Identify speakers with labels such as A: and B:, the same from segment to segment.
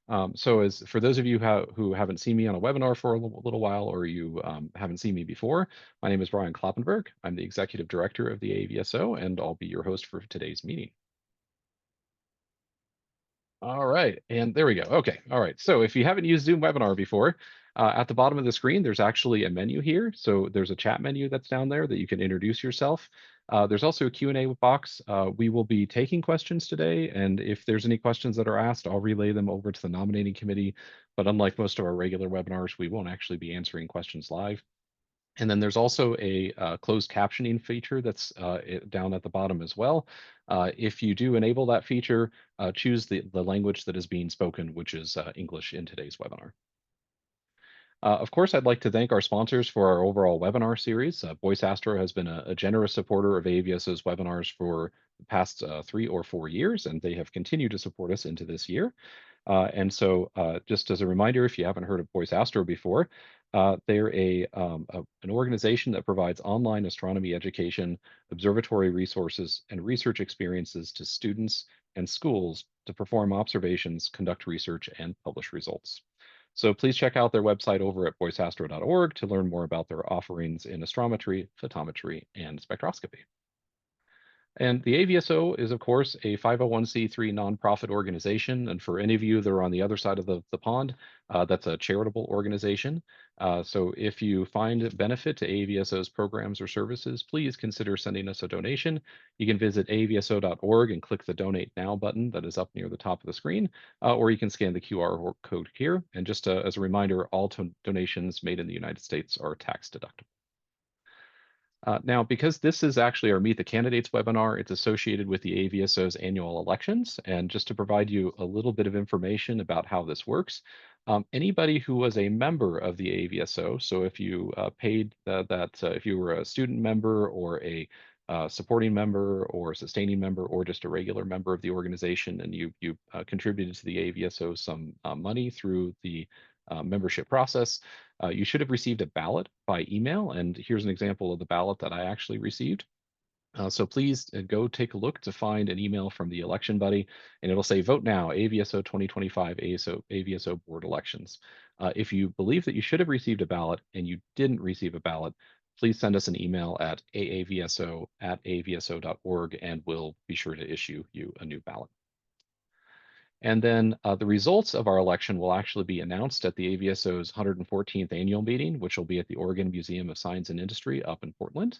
A: So as for those of you who haven't seen me on a webinar for a little while, or you haven't seen me before, my name is Brian Kloppenberg. I'm the Executive Director of the AAVSO, and I'll be your host for today's meeting. All right, and there we go. Okay, all right. So if you haven't used Zoom Webinar before, at the bottom of the screen, there's actually a menu here. So there's a chat menu that's down there that you can introduce yourself. There's also a Q&A box. We will be taking questions today, and if there's any questions that are asked, I'll relay them over to the nominating committee. But unlike most of our regular webinars, we won't actually be answering questions live. And then there's also a closed captioning feature that's down at the bottom as well. If you do enable that feature, choose the language that is being spoken, which is English in today's webinar. Of course, I'd like to thank our sponsors for our overall webinar series. Voice Astro has been a generous supporter of AAVSO's webinars for the past 3 or 4 years, and they have continued to support us into this year. And so just as a reminder, if you haven't heard of Voice Astro before, they're an organization that provides online astronomy education, observatory resources, and research experiences to students and schools to perform observations, conduct research, and publish results. So please check out their website over at voiceastro.org to learn more about their offerings in astrometry, photometry, and spectroscopy. And the AVSO is, of course, a 501c3 nonprofit organization. And for any of you that are on the other side of the pond, that's a charitable organization. So if you find benefit to AVSO's programs or services, please consider sending us a donation. You can visit avso.org and click the Donate Now button that is up near the top of the screen, or you can scan the QR code here. And just as a reminder, all donations made in the United States are tax deductible. Now, because this is actually our Meet the Candidates webinar, it's associated with the AVSO's annual elections. And just to provide you a little bit of information about how this works, anybody who was a member of the AVSO, so if you paid if you were a student member or a supporting member or sustaining member or just a regular member of the organization, and you contributed to the AVSO some money through the membership process, you should have received a ballot by email. And here's an example of the ballot that I actually received. So please go take a look to find an email from the election buddy, and it'll say vote now, AVSO 2025 AVSO board elections. If you believe that you should have received a ballot and you didn't receive a ballot, please send us an email at aavso@avso.org, and we'll be sure to issue you a new ballot. And then the results of our election will actually be announced at the AVSO's 114th annual meeting, which will be at the Oregon Museum of Science and Industry up in Portland.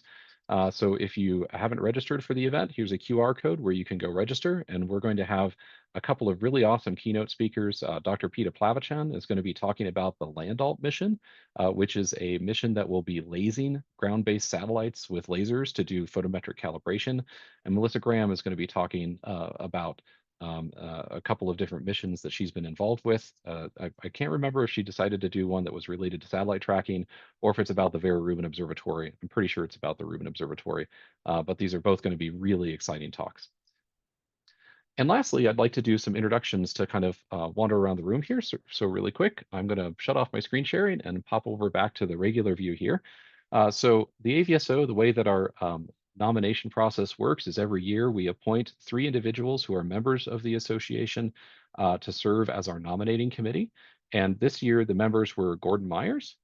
A: So if you haven't registered for the event, here's a QR code where you can go register. And we're going to have a couple of really awesome keynote speakers. Dr. Peta Plavachan is going to be talking about the Landalt mission, which is a mission that will be lasing ground-based satellites with lasers to do photometric calibration. And Melissa Graham is going to be talking about a couple of different missions that she's been involved with. I can't remember if she decided to do one that was related to satellite tracking or if it's about the Vera Rubin Observatory. I'm pretty sure it's about the Rubin Observatory, but these are both going to be really exciting talks. And lastly, I'd like to do some introductions to kind of wander around the room here. So really quick, I'm going to shut off my screen sharing and pop over back to the regular view here. So the AVSO, the way that our nomination process works is every year we appoint 3 individuals who are members of the association to serve as our nominating committee. And this year, the members were Gordon Myers.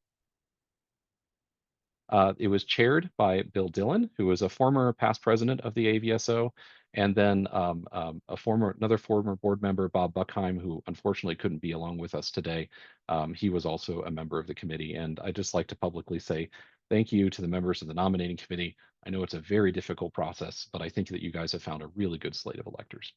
A: It was chaired by Bill Dillon, who was a former past president of the AVSO, and then another former board member, Bob Buckheim, who unfortunately couldn't be along with us today. He was also a member of the committee. And I'd just like to publicly say thank you to the members of the nominating committee. I know it's a very difficult process, but I think that you guys have found a really good slate of electors.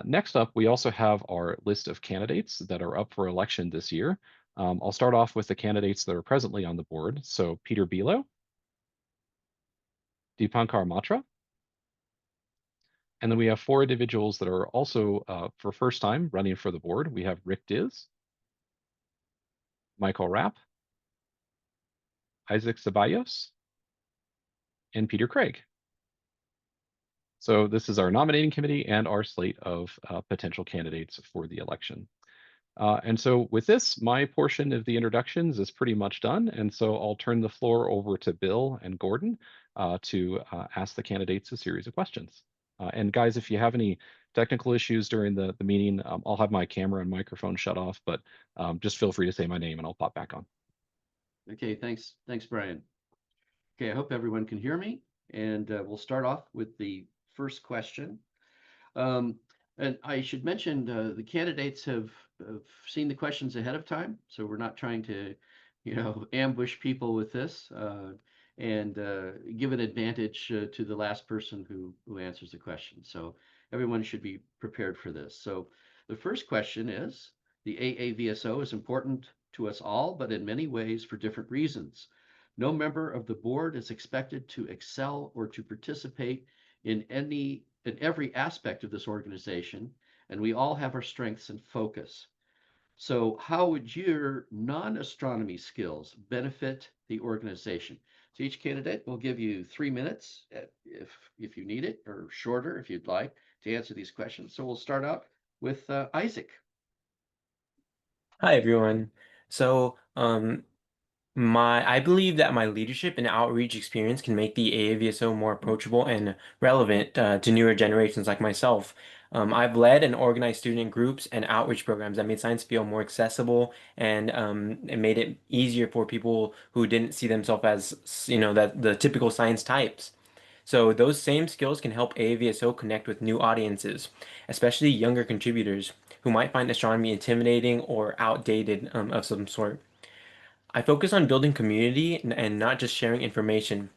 A: Next up, we also have our list of candidates that are up for election this year. I'll start off with the candidates that are presently on the board. So Peter Bilo, Deepankar Matra, and then we have 4 individuals that are also for first time running for the board. We have Rick Diz, Michael Rapp, Isaac Ceballos, and Peter Craig. So this is our nominating committee and our slate of potential candidates for the election. And so with this, my portion of the introductions is pretty much done. And so I'll turn the floor over to Bill and Gordon to ask the candidates a series of questions. And guys, if you have any technical issues during the meeting, I'll have my camera and microphone shut off, but just feel free to say my name and I'll pop back on.
B: Okay, thanks, Brian. Okay, I hope everyone can hear me, and we'll start off with the first question. Um, and I should mention the candidates have seen the questions ahead of time, so we're not trying to, ambush people with this and give an advantage to the last person who answers the question. So everyone should be prepared for this. So the first question is, the AAVSO is important to us all, but in many ways for different reasons. No member of the board is expected to excel or to participate in every aspect of this organization, and we all have our strengths and focus. So how would your non-astronomy skills benefit the organization? So each candidate will give you 3 minutes if you need it, or shorter if you'd like, to answer these questions. So we'll start out with Isaac.
C: Hi everyone. So, I believe that my leadership and outreach experience can make the AAVSO more approachable and relevant to newer generations like myself. I've led and organized student groups and outreach programs that made science feel more accessible and it made it easier for people who didn't see themselves as, that the typical science types. So those same skills can help AAVSO connect with new audiences, especially younger contributors who might find astronomy intimidating or outdated of some sort. I focus on building community and not just sharing information,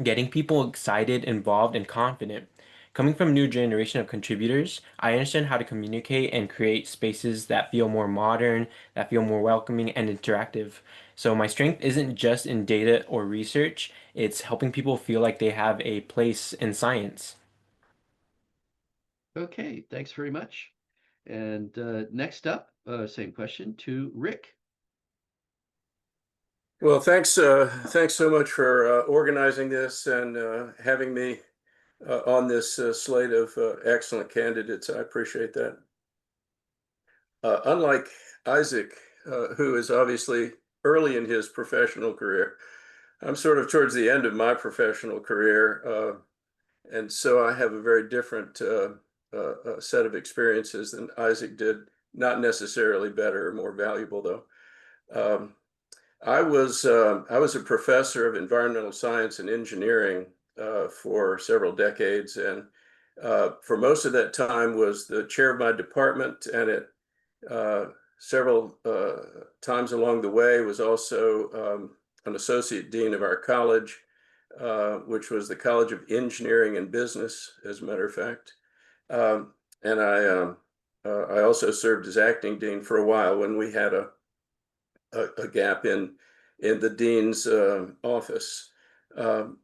C: getting people excited, involved, and confident. Coming from a new generation of contributors, I understand how to communicate and create spaces that feel more modern, that feel more welcoming and interactive. So my strength isn't just in data or research, it's helping people feel like they have a place in science.
B: Okay, thanks very much. And next up, same question to Rick.
D: Well, thanks so much for organizing this and having me on this slate of excellent candidates. I appreciate that. Unlike Isaac, who is obviously early in his professional career, I'm sort of towards the end of my professional career, and so I have a very different set of experiences than Isaac did. Not necessarily better or more valuable, though. Um, I was a professor of environmental science and engineering for several decades, and for most of that time was the chair of my department, and it uh, several times along the way was also an associate dean of our college, which was the College of Engineering and Business, as a matter of fact. And I also served as acting dean for a while when we had a gap in the dean's office. Um,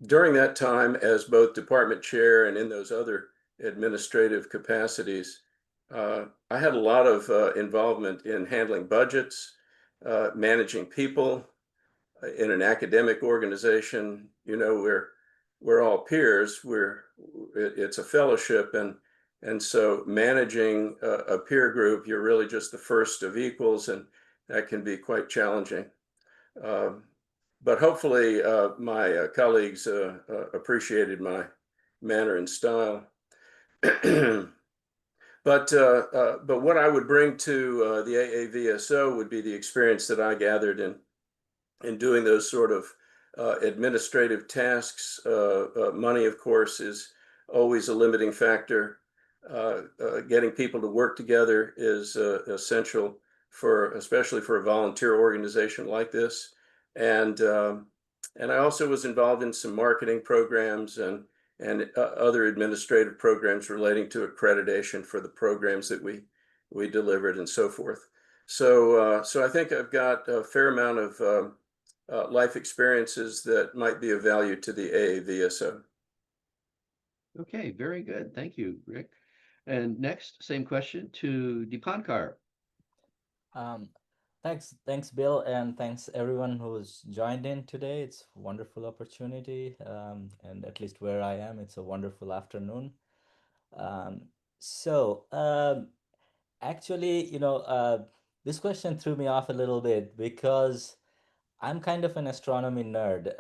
D: During that time, as both department chair and in those other administrative capacities, I had a lot of involvement in handling budgets, managing people in an academic organization. We're all peers. It's a fellowship, and so managing a peer group, you're really just the first of equals, and that can be quite challenging. Um, but hopefully, my colleagues appreciated my manner and style. But what I would bring to the AAVSO would be the experience that I gathered in doing those sort of administrative tasks. Money, of course, is always a limiting factor. Getting people to work together is essential especially for a volunteer organization like this. And and I also was involved in some marketing programs and other administrative programs relating to accreditation for the programs that we delivered and so forth. So I think I've got a fair amount of life experiences that might be of value to the AAVSO.
B: Okay, very good. Thank you, Rick. And next, same question to Dipankar.
E: Um, thanks, Bill, and thanks everyone who's joined in today. It's a wonderful opportunity, and at least where I am, it's a wonderful afternoon. Um, so, actually, this question threw me off a little bit because I'm kind of an astronomy nerd.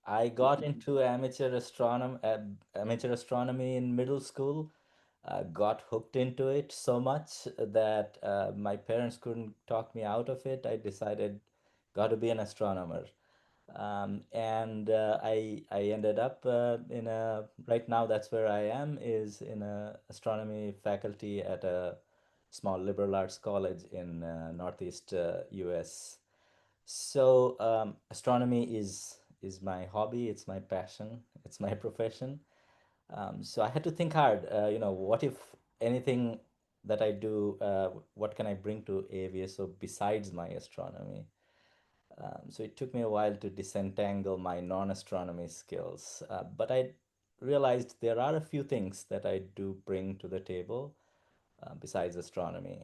E: I got into amateur astronomy in middle school, got hooked into it so much that my parents couldn't talk me out of it. I decided, got to be an astronomer. And I ended up in a, right now that's where I am, is in a astronomy faculty at a small liberal arts college in Northeast US. So astronomy is my hobby, it's my passion, it's my profession. So I had to think hard, what if anything that I do, what can I bring to AAVSO besides my astronomy? So it took me a while to disentangle my non-astronomy skills, but I realized there are a few things that I do bring to the table besides astronomy.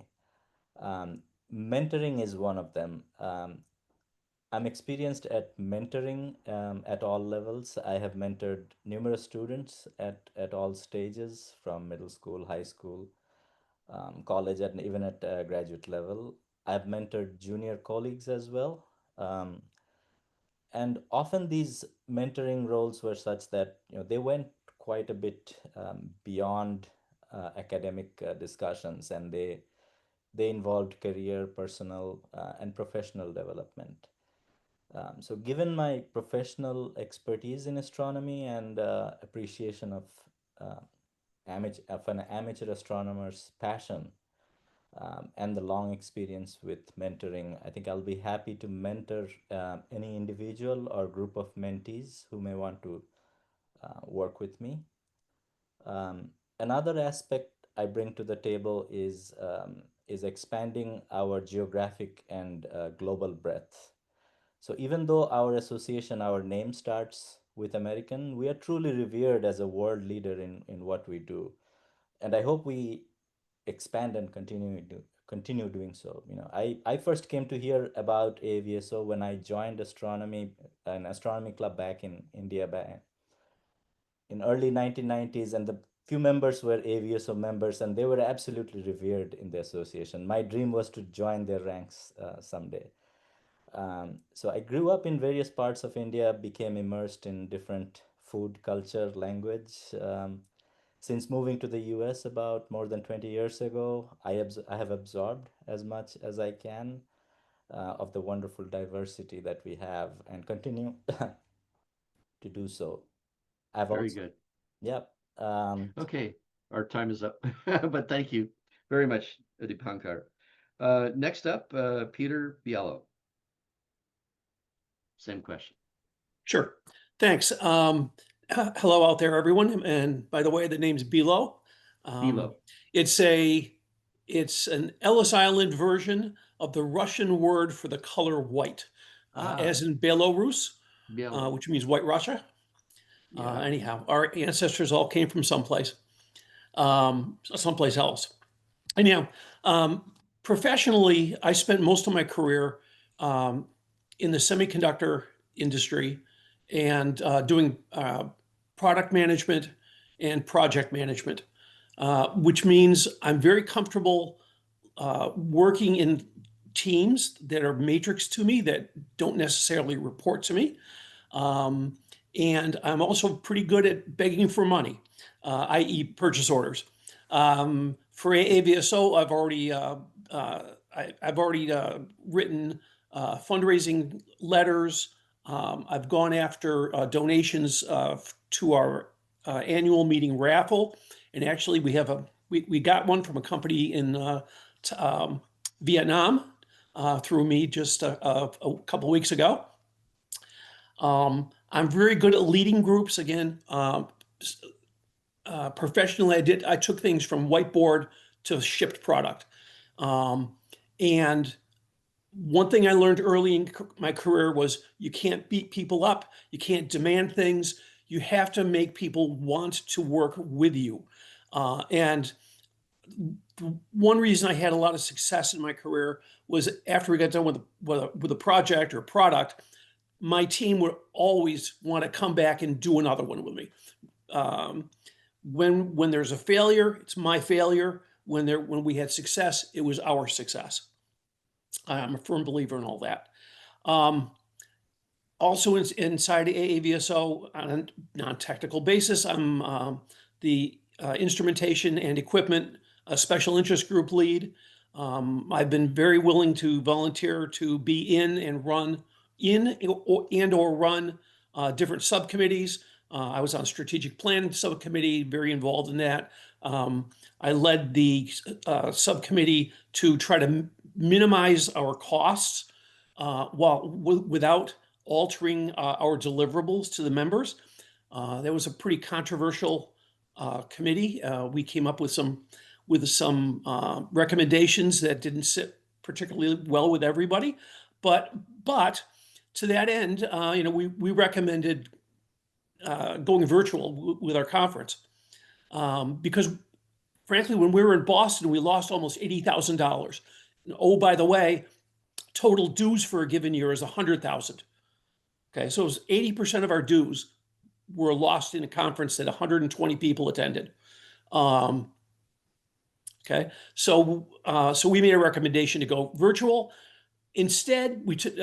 E: Um, Mentoring is one of them. I'm experienced at mentoring at all levels. I have mentored numerous students at all stages, from middle school, high school, college, and even at graduate level. I've mentored junior colleagues as well. Um, and often these mentoring roles were such that they went quite a bit beyond academic discussions, and they involved career, personal, and professional development. So given my professional expertise in astronomy and appreciation uh, of an amateur astronomer's passion, and the long experience with mentoring, I think I'll be happy to mentor any individual or group of mentees who may want to work with me. Another aspect I bring to the table is expanding our geographic and global breadth. So even though our association, our name starts with American, we are truly revered as a world leader in what we do. And I hope we expand and continue doing so. I first came to hear about AAVSO when I joined an astronomy club back in India back in early 1990s, and the few members were AAVSO members, and they were absolutely revered in the association. My dream was to join their ranks someday. So I grew up in various parts of India, became immersed in different food, culture, language. Since moving to the US about more than 20 years ago, I have absorbed as much as I can of the wonderful diversity that we have, and continue to do so. I've
B: Very
E: also,
B: good.
E: yep.
B: Okay, our time is up, but thank you very much, Dipankar. Next up, Peter Biello. Same question.
F: Sure. Thanks. Hello out there, everyone. And by the way, the name's Bilo.
B: Bilo.
F: It's an Ellis Island version of the Russian word for the color white, as in Belarus,
B: Biello.
F: which means white Russia.
B: Yeah.
F: Anyhow, our ancestors all came from someplace else. Anyhow, professionally, I spent most of my career in the semiconductor industry and doing product management and project management, which means I'm very comfortable working in teams that are matrix to me, that don't necessarily report to me. And I'm also pretty good at begging for money, i.e. purchase orders. For AAVSO, I've already written fundraising letters. I've gone after donations to our annual meeting raffle, and actually we got one from a company in Vietnam through me just a couple weeks ago. I'm very good at leading groups. Again, professionally, I took things from whiteboard to shipped product. And one thing I learned early in my career was you can't beat people up. You can't demand things. You have to make people want to work with you. And one reason I had a lot of success in my career was after we got done with a project or product, my team would always want to come back and do another one with me. When there's a failure, it's my failure. When we had success, it was our success. I'm a firm believer in all that. Also inside AAVSO, on a non-technical basis, I'm the instrumentation and equipment, a special interest group lead. I've been very willing to volunteer to be in and run or run different subcommittees. I was on strategic planning subcommittee, very involved in that. I led the subcommittee to try to minimize our costs without altering our deliverables to the members. That was a pretty controversial committee. We came up with some recommendations that didn't sit particularly well with everybody, but to that end, we recommended going virtual with our conference because, frankly, when we were in Boston, we lost almost $80,000. Oh, by the way, total dues for a given year is $100,000. Okay, so it was 80% of our dues were lost in a conference that 120 people attended. Okay, so we made a recommendation to go virtual. Instead, we took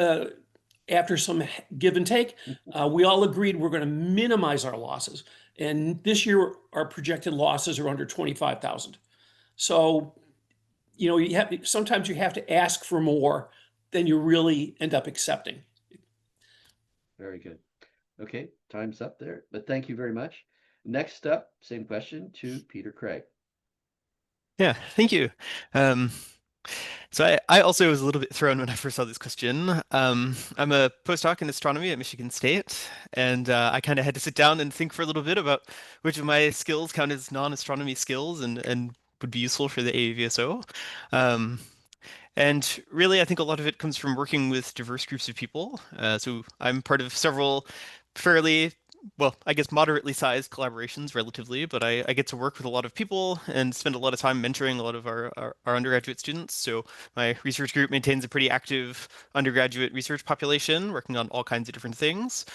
F: after some give and take, we all agreed we're going to minimize our losses. And this year, our projected losses are under 25,000. So, sometimes you have to ask for more than you really end up accepting.
B: Very good. Okay, time's up there, but thank you very much. Next up, same question to Peter Craig.
G: Yeah, thank you. So I also was a little bit thrown when I first saw this question. I'm a postdoc in astronomy at Michigan State, and I kind of had to sit down and think for a little bit about which of my skills count as non-astronomy skills and would be useful for the AAVSO. And really, I think a lot of it comes from working with diverse groups of people. So I'm part of several fairly, well, I guess moderately sized collaborations relatively, but I get to work with a lot of people and spend a lot of time mentoring a lot of our undergraduate students. So my research group maintains a pretty active undergraduate research population, working on all kinds of different things.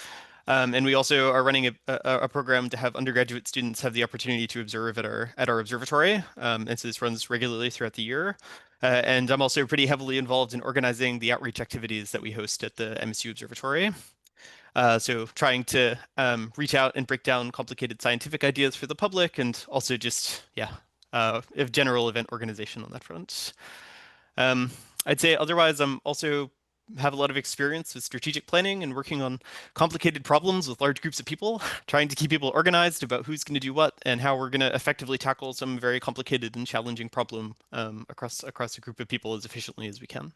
G: And we also are running a program to have undergraduate students have the opportunity to observe at our observatory. And so this runs regularly throughout the year. And I'm also pretty heavily involved in organizing the outreach activities that we host at the MSU Observatory. So trying to reach out and break down complicated scientific ideas for the public, and also just, general event organization on that front. I'd say otherwise, I'm also have a lot of experience with strategic planning and working on complicated problems with large groups of people, trying to keep people organized about who's going to do what and how we're going to effectively tackle some very complicated and challenging problem across a group of people as efficiently as we can.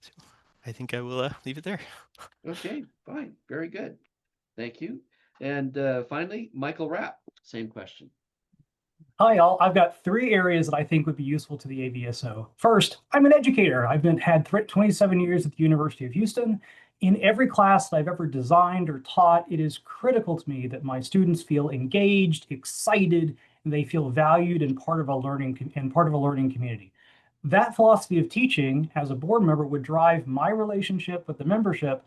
G: So I think I will leave it there.
B: Okay, fine. Very good. Thank you. And finally, Michael Rapp, same question.
H: Hi, all. I've got 3 areas that I think would be useful to the AAVSO. First, I'm an educator. I've had 27 years at the University of Houston. In every class that I've ever designed or taught, it is critical to me that my students feel engaged, excited, and they feel valued and part of a learning community. That philosophy of teaching as a board member would drive my relationship with the membership,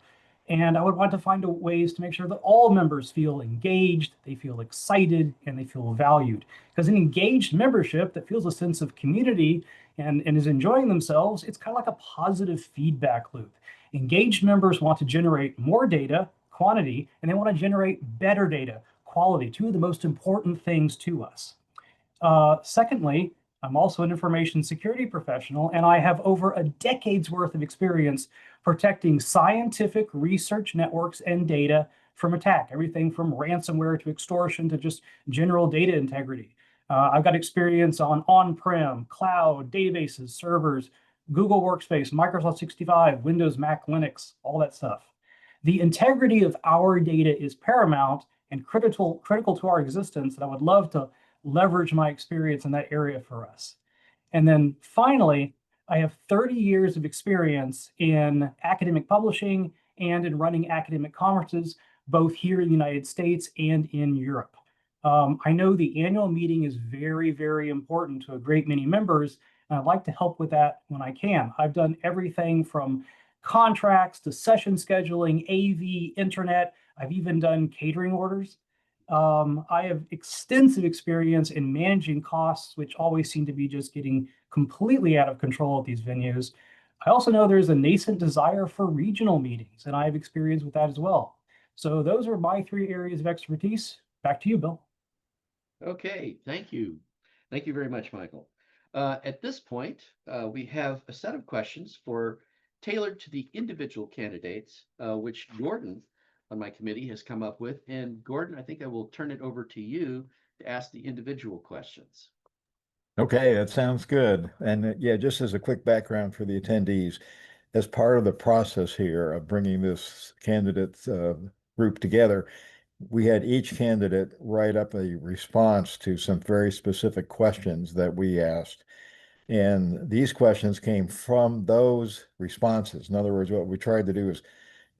H: and I would want to find ways to make sure that all members feel engaged, they feel excited, and they feel valued. Because an engaged membership that feels a sense of community and is enjoying themselves, it's kind of like a positive feedback loop. Engaged members want to generate more data, quantity, and they want to generate better data, quality, 2 of the most important things to us. Secondly, I'm also an information security professional, and I have over a decade's worth of experience protecting scientific research networks and data from attack, everything from ransomware to extortion to just general data integrity. I've got experience on-prem, cloud, databases, servers, Google Workspace, Microsoft 365, Windows, Mac, Linux, all that stuff. The integrity of our data is paramount and critical to our existence, and I would love to leverage my experience in that area for us. And then finally, I have 30 years of experience in academic publishing and in running academic conferences, both here in the United States and in Europe. I know the annual meeting is very, very important to a great many members, and I'd like to help with that when I can. I've done everything from contracts to session scheduling, AV, internet. I've even done catering orders. I have extensive experience in managing costs, which always seem to be just getting completely out of control at these venues. I also know there's a nascent desire for regional meetings, and I have experience with that as well. So those are my 3 areas of expertise. Back to you, Bill.
B: Okay, thank you. Thank you very much, Michael. At this point, we have a set of questions tailored to the individual candidates, which Gordon on my committee has come up with. And Gordon, I think I will turn it over to you to ask the individual questions.
I: Okay, that sounds good. And yeah, just as a quick background for the attendees, as part of the process here of bringing this candidate group together, we had each candidate write up a response to some very specific questions that we asked. And these questions came from those responses. In other words, what we tried to do is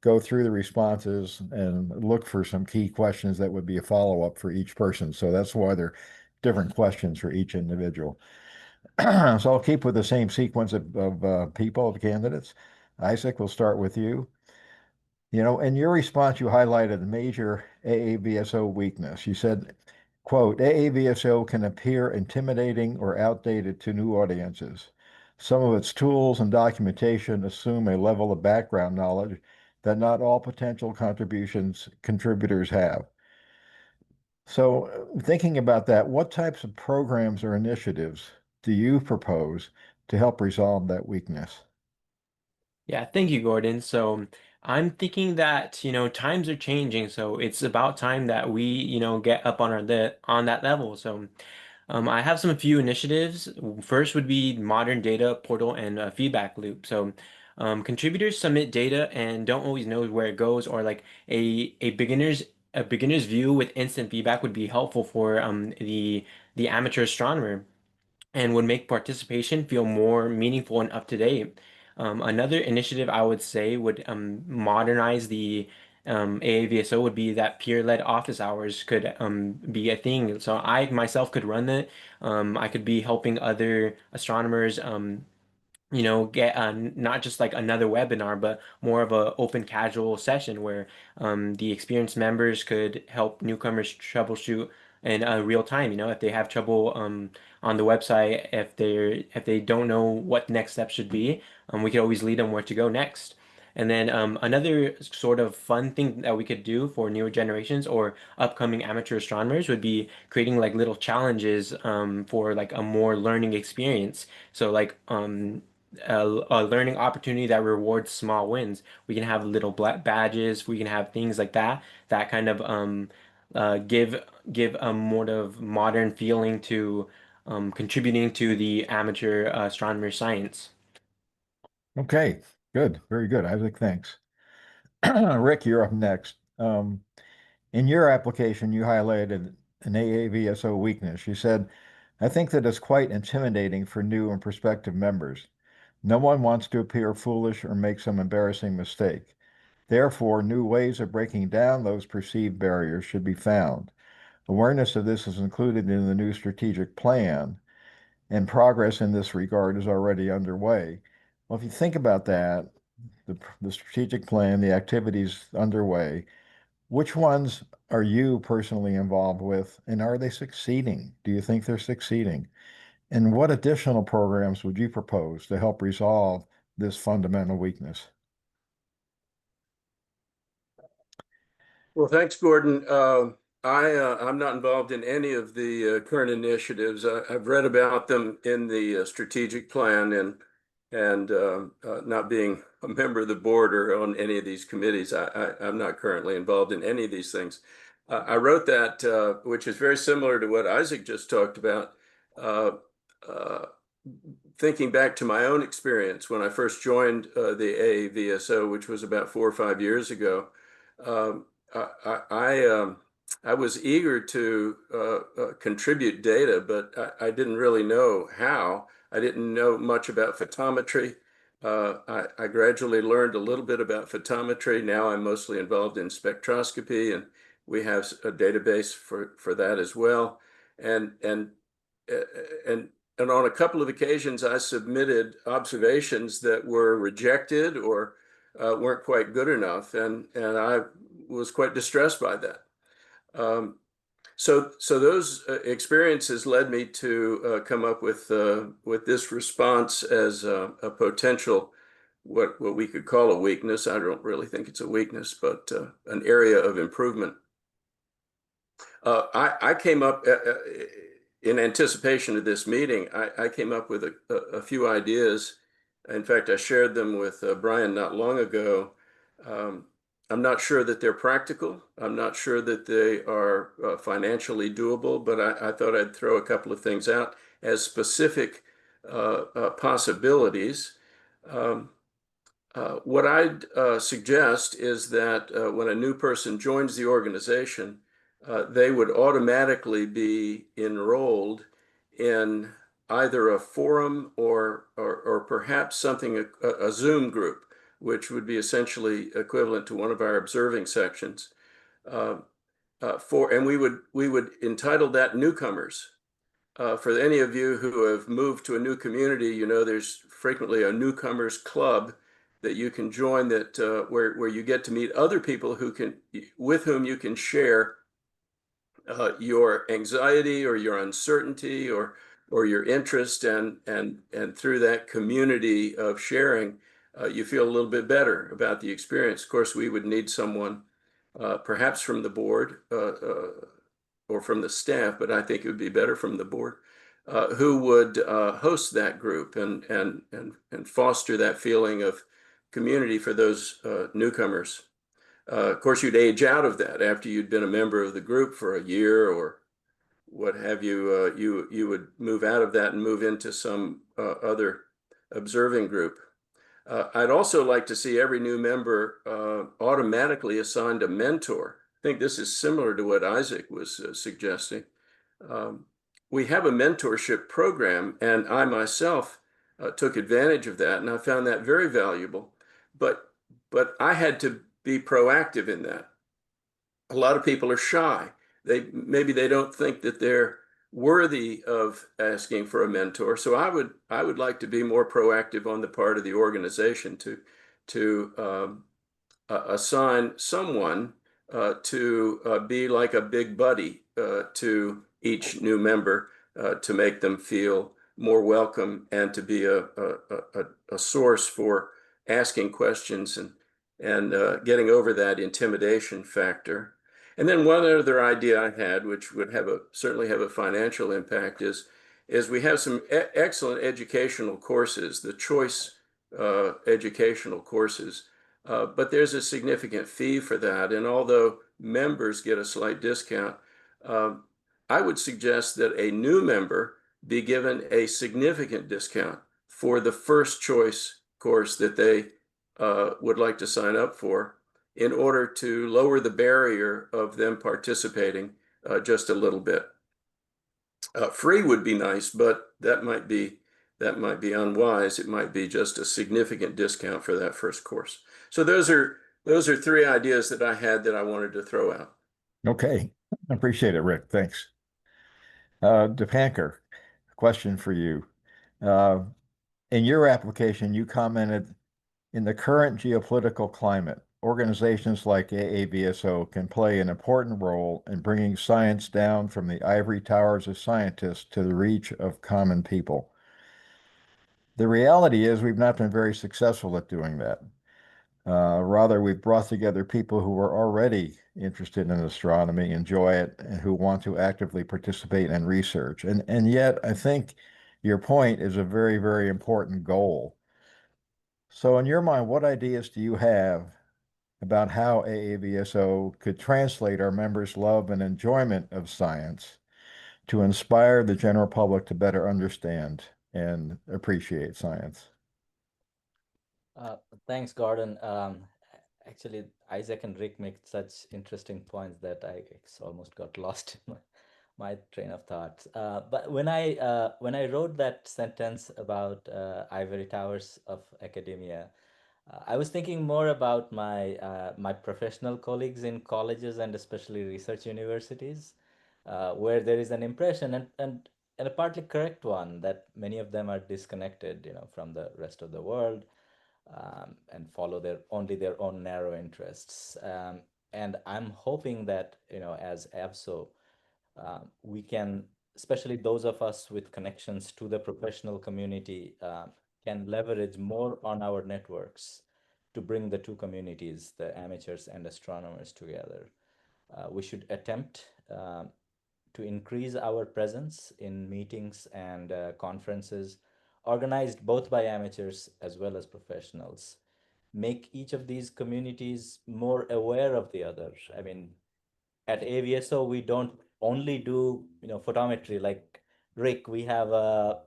I: go through the responses and look for some key questions that would be a follow-up for each person. So that's why they're different questions for each individual. So I'll keep with the same sequence of people, of candidates. Isaac, we'll start with you. You know, in your response, you highlighted a major AAVSO weakness. You said, quote, AAVSO can appear intimidating or outdated to new audiences. Some of its tools and documentation assume a level of background knowledge that not all potential contributors have. So, thinking about that, what types of programs or initiatives do you propose to help resolve that weakness?
C: Yeah, thank you, Gordon. So I'm thinking that, times are changing, so it's about time that we, get up on on that level. So I have some few initiatives. First would be modern data portal and feedback loop. So contributors submit data and don't always know where it goes, or like a beginner's view with instant feedback would be helpful for the amateur astronomer and would make participation feel more meaningful and up to date. Another initiative I would say would modernize the AAVSO would be that peer-led office hours could be a thing. So I myself could run it. I could be helping other astronomers get not just like another webinar, but more of a open casual session where the experienced members could help newcomers troubleshoot in real time. If they have trouble on the website, if they don't know what next step should be, we could always lead them where to go next. And then another sort of fun thing that we could do for newer generations or upcoming amateur astronomers would be creating like little challenges for like a more learning experience. So like a learning opportunity that rewards small wins. We can have little black badges. We can have things like that that kind of give a more of modern feeling to contributing to the amateur astronomer science.
I: Okay, good, very good, Isaac, thanks. Rick, you're up next. In your application, you highlighted an AAVSO weakness. You said, I think that it's quite intimidating for new and prospective members. No one wants to appear foolish or make some embarrassing mistake. Therefore, new ways of breaking down those perceived barriers should be found. Awareness of this is included in the new strategic plan, and progress in this regard is already underway. Well, if you think about that, the strategic plan, the activities underway, which ones are you personally involved with, and are they succeeding? Do you think they're succeeding? And what additional programs would you propose to help resolve this fundamental weakness?
D: Well, thanks, Gordon. I'm not involved in any of the current initiatives. I've read about them in the strategic plan, and not being a member of the board or on any of these committees, I'm not currently involved in any of these things. I wrote that, which is very similar to what Isaac just talked about. Uh, Thinking back to my own experience when I first joined the AAVSO, which was about 4 or 5 years ago. Um, I was eager to contribute data, but I didn't really know how. I didn't know much about photometry. I gradually learned a little bit about photometry. Now I'm mostly involved in spectroscopy, and we have a database for that as well. And and uh, and and on a couple of occasions, I submitted observations that were rejected or weren't quite good enough, and I was quite distressed by that. So those experiences led me to come up with this response as a potential what we could call a weakness. I don't really think it's a weakness, but an area of improvement. I came up in anticipation of this meeting. I came up with a few ideas. In fact, I shared them with Brian not long ago. Um, I'm not sure that they're practical. I'm not sure that they are financially doable, but I thought I'd throw a couple of things out as specific possibilities. Um, what I'd suggest is that when a new person joins the organization, they would automatically be enrolled in either a forum or perhaps something, a Zoom group, which would be essentially equivalent to one of our observing sections. Uh, and we would entitle that newcomers. For any of you who have moved to a new community, you know there's frequently a newcomers club that you can join that where you get to meet other people with whom you can share your anxiety or your uncertainty or your interest, and through that community of sharing, you feel a little bit better about the experience. Of course, we would need someone perhaps from the board or from the staff, but I think it would be better from the board, who would host that group and foster that feeling of community for those newcomers. Of course, you'd age out of that after you'd been a member of the group for a year or what have you. You would move out of that and move into some other observing group. I'd also like to see every new member automatically assigned a mentor. I think this is similar to what Isaac was suggesting. Um, we have a mentorship program, and I myself took advantage of that, and I found that very valuable. But I had to be proactive in that. A lot of people are shy. Maybe they don't think that they're worthy of asking for a mentor. So I would like to be more proactive on the part of the organization to assign someone to be like a big buddy to each new member to make them feel more welcome and to be a source for asking questions and getting over that intimidation factor. And then one other idea I had, which would certainly have a financial impact, is we have some excellent educational courses, the choice educational courses, but there's a significant fee for that. And although members get a slight discount, I would suggest that a new member be given a significant discount for the first choice course that they would like to sign up for, in order to lower the barrier of them participating just a little bit. Free would be nice, but that might be unwise. It might be just a significant discount for that first course. So those are three ideas that I had that I wanted to throw out.
I: Okay. I appreciate it, Rick. Thanks. Dipankar, question for you. Uh, in your application, you commented, in the current geopolitical climate, organizations like AAVSO can play an important role in bringing science down from the ivory towers of scientists to the reach of common people. The reality is we've not been very successful at doing that. Rather, we've brought together people who are already interested in astronomy, enjoy it, and who want to actively participate in research. And yet, I think your point is a very, very important goal. So, in your mind, what ideas do you have about how AAVSO could translate our members' love and enjoyment of science to inspire the general public to better understand and appreciate science?
E: Uh, Thanks, Gordon. Actually, Isaac and Rick make such interesting points that I almost got lost in my train of thought. But when I wrote that sentence about ivory towers of academia, I was thinking more about my professional colleagues in colleges and especially research universities, where there is an impression and a partly correct one that many of them are disconnected, from the rest of the world, and follow only their own narrow interests. And I'm hoping that, as AVSO, we can, especially those of us with connections to the professional community, can leverage more on our networks to bring the two communities, the amateurs and astronomers, together. We should attempt to increase our presence in meetings and conferences organized both by amateurs as well as professionals. Make each of these communities more aware of the other. I mean, at AVSO, we don't only do, photometry like Rick. We have a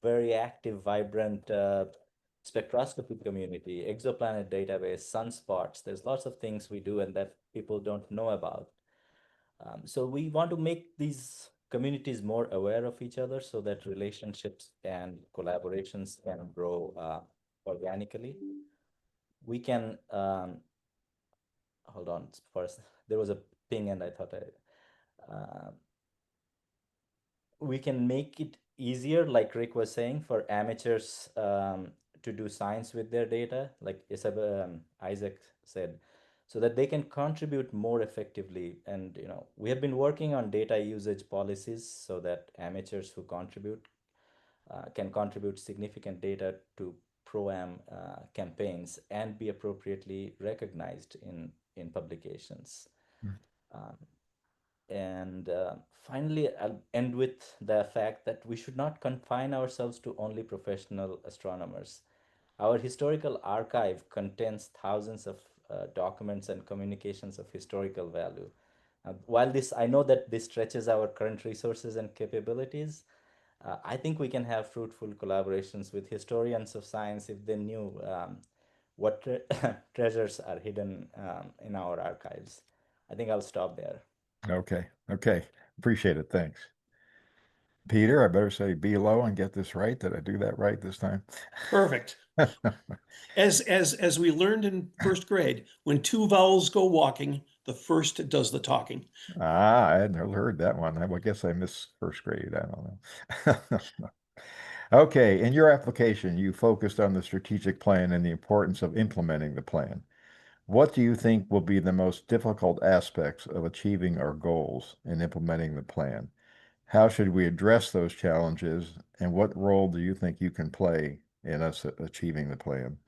E: very active, vibrant spectroscopy community, exoplanet database, sunspots. There's lots of things we do and that people don't know about. So we want to make these communities more aware of each other so that relationships and collaborations can grow organically. We can, hold on first, there was a ping and I thought we can make it easier, like Rick was saying, for amateurs to do science with their data, like Isaac said, so that they can contribute more effectively. And we have been working on data usage policies so that amateurs who contribute can contribute significant data to pro-am campaigns and be appropriately recognized in publications. Um, and finally, I'll end with the fact that we should not confine ourselves to only professional astronomers. Our historical archive contains thousands of documents and communications of historical value. While I know that this stretches our current resources and capabilities, I think we can have fruitful collaborations with historians of science if they knew what treasures are hidden in our archives. I think I'll stop there.
I: Okay. Okay. Appreciate it. Thanks. Peter, I better say be low and get this right. Did I do that right this time?
F: Perfect. As we learned in first grade, when two vowels go walking, the first does the talking.
I: I had never heard that one. I guess I missed first grade. I don't know. Okay, in your application, you focused on the strategic plan and the importance of implementing the plan. What do you think will be the most difficult aspects of achieving our goals in implementing the plan? How should we address those challenges, and what role do you think you can play in us achieving the plan?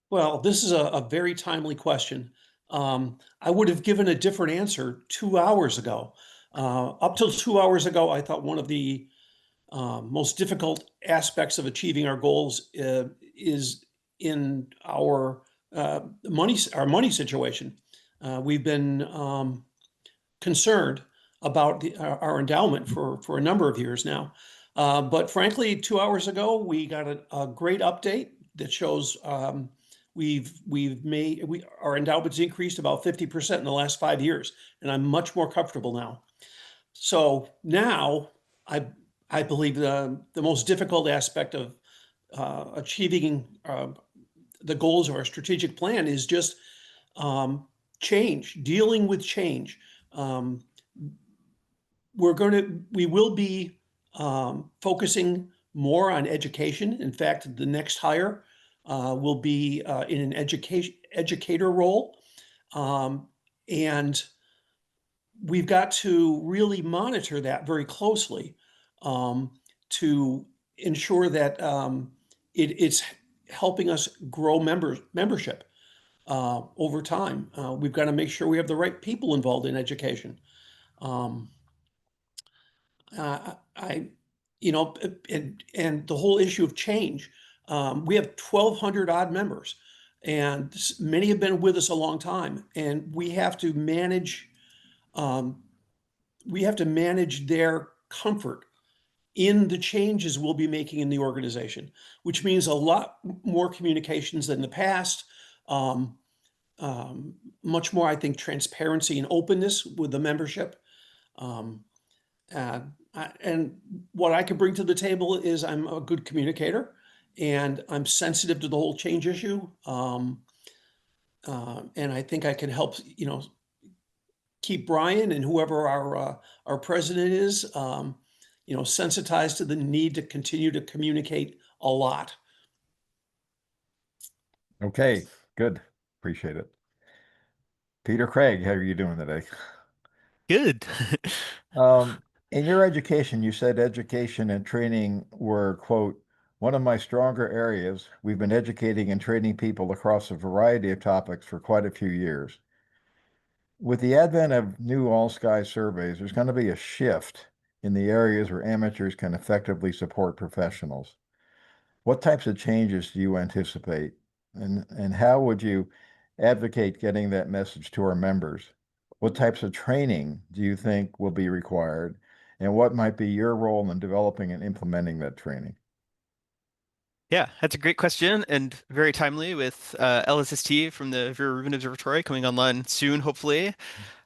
F: Well, this is a very timely question. I would have given a different answer 2 hours ago. Up till 2 hours ago, I thought one of the most difficult aspects of achieving our goals is in our money situation. We've been concerned about our endowment for a number of years now. But frankly, 2 hours ago, we got a great update that shows our endowment's increased about 50% in the last 5 years, and I'm much more comfortable now. So now I believe the most difficult aspect of achieving the goals of our strategic plan is just change, dealing with change. We will be focusing more on education. In fact, the next hire will be in an educator role. And we've got to really monitor that very closely to ensure that it's helping us grow membership over time. We've got to make sure we have the right people involved in education. And the whole issue of change. We have 1,200 odd members, and many have been with us a long time, and we have to manage their comfort in the changes we'll be making in the organization, which means a lot more communications than the past, much more, I think, transparency and openness with the membership. And what I can bring to the table is I'm a good communicator, and I'm sensitive to the whole change issue. And I think I can help, keep Brian and whoever our president is, sensitized to the need to continue to communicate a lot.
I: Okay, good. Appreciate it. Peter Craig, how are you doing today?
G: Good.
I: In your education, you said education and training were, quote, one of my stronger areas. We've been educating and training people across a variety of topics for quite a few years. With the advent of new all-sky surveys, there's going to be a shift in the areas where amateurs can effectively support professionals. What types of changes do you anticipate? And how would you advocate getting that message to our members? What types of training do you think will be required? And what might be your role in developing and implementing that training?
G: Yeah, that's a great question and very timely with LSST from the Vera Rubin Observatory coming online soon, hopefully.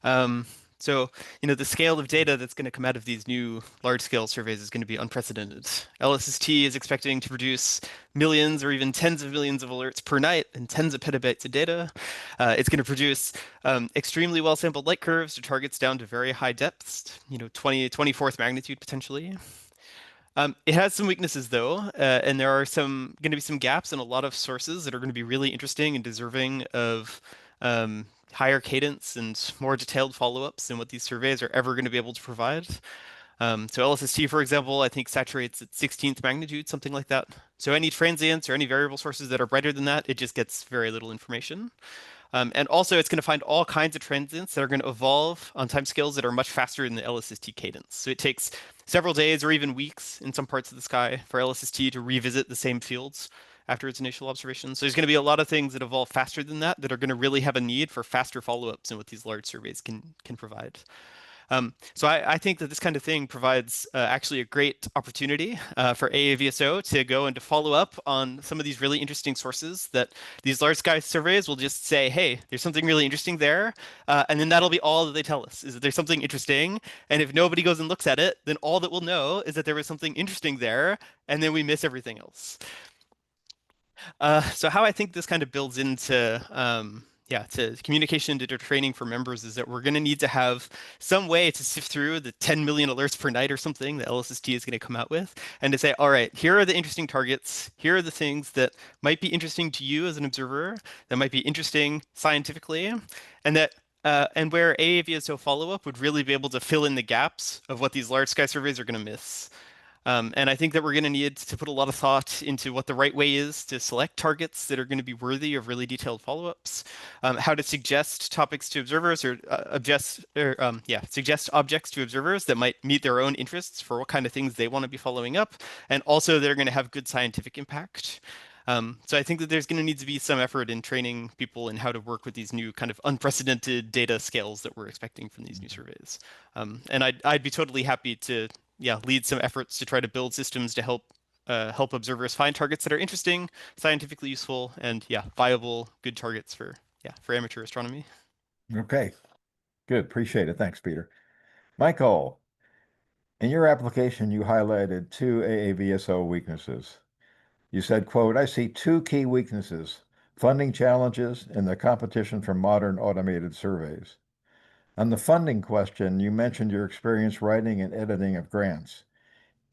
G: Um, so, the scale of data that's going to come out of these new large-scale surveys is going to be unprecedented. LSST is expecting to produce millions or even tens of millions of alerts per night and tens of petabytes of data. It's going to produce extremely well-sampled light curves to targets down to very high depths, 24th magnitude potentially. It has some weaknesses though, and there are going to be some gaps in a lot of sources that are going to be really interesting and deserving of higher cadence and more detailed follow-ups than what these surveys are ever going to be able to provide. So LSST, for example, I think saturates at 16th magnitude, something like that. So any transients or any variable sources that are brighter than that, it just gets very little information. And also, it's going to find all kinds of transients that are going to evolve on timescales that are much faster than the LSST cadence. So it takes several days or even weeks in some parts of the sky for LSST to revisit the same fields after its initial observation. So there's going to be a lot of things that evolve faster than that are going to really have a need for faster follow-ups than what these large surveys can provide. So I think that this kind of thing provides actually a great opportunity for AAVSO to go and to follow up on some of these really interesting sources that these large sky surveys will just say, hey, there's something really interesting there. And then that'll be all that they tell us is that there's something interesting. And if nobody goes and looks at it, then all that we'll know is that there was something interesting there. And then we miss everything else. So how I think this kind of builds into to communication data training for members is that we're going to need to have some way to sift through the 10 million alerts per night or something that LSST is going to come out with, and to say, all right, here are the interesting targets, here are the things that might be interesting to you as an observer, that might be interesting scientifically, and that and where AAVSO follow-up would really be able to fill in the gaps of what these large sky surveys are going to miss. And I think that we're going to need to put a lot of thought into what the right way is to select targets that are going to be worthy of really detailed follow-ups, how to suggest topics to observers or suggest objects to observers that might meet their own interests for what kind of things they want to be following up, and also they're going to have good scientific impact. So I think that there's going to need to be some effort in training people in how to work with these new kind of unprecedented data scales that we're expecting from these new surveys. And I'd be totally happy to lead some efforts to try to build systems to help observers find targets that are interesting, scientifically useful, and viable, good targets for amateur astronomy.
I: Okay, good. Appreciate it. Thanks, Peter. Michael, in your application, you highlighted two AAVSO weaknesses. You said, quote, I see two key weaknesses, funding challenges and the competition for modern automated surveys. On the funding question, you mentioned your experience writing and editing of grants.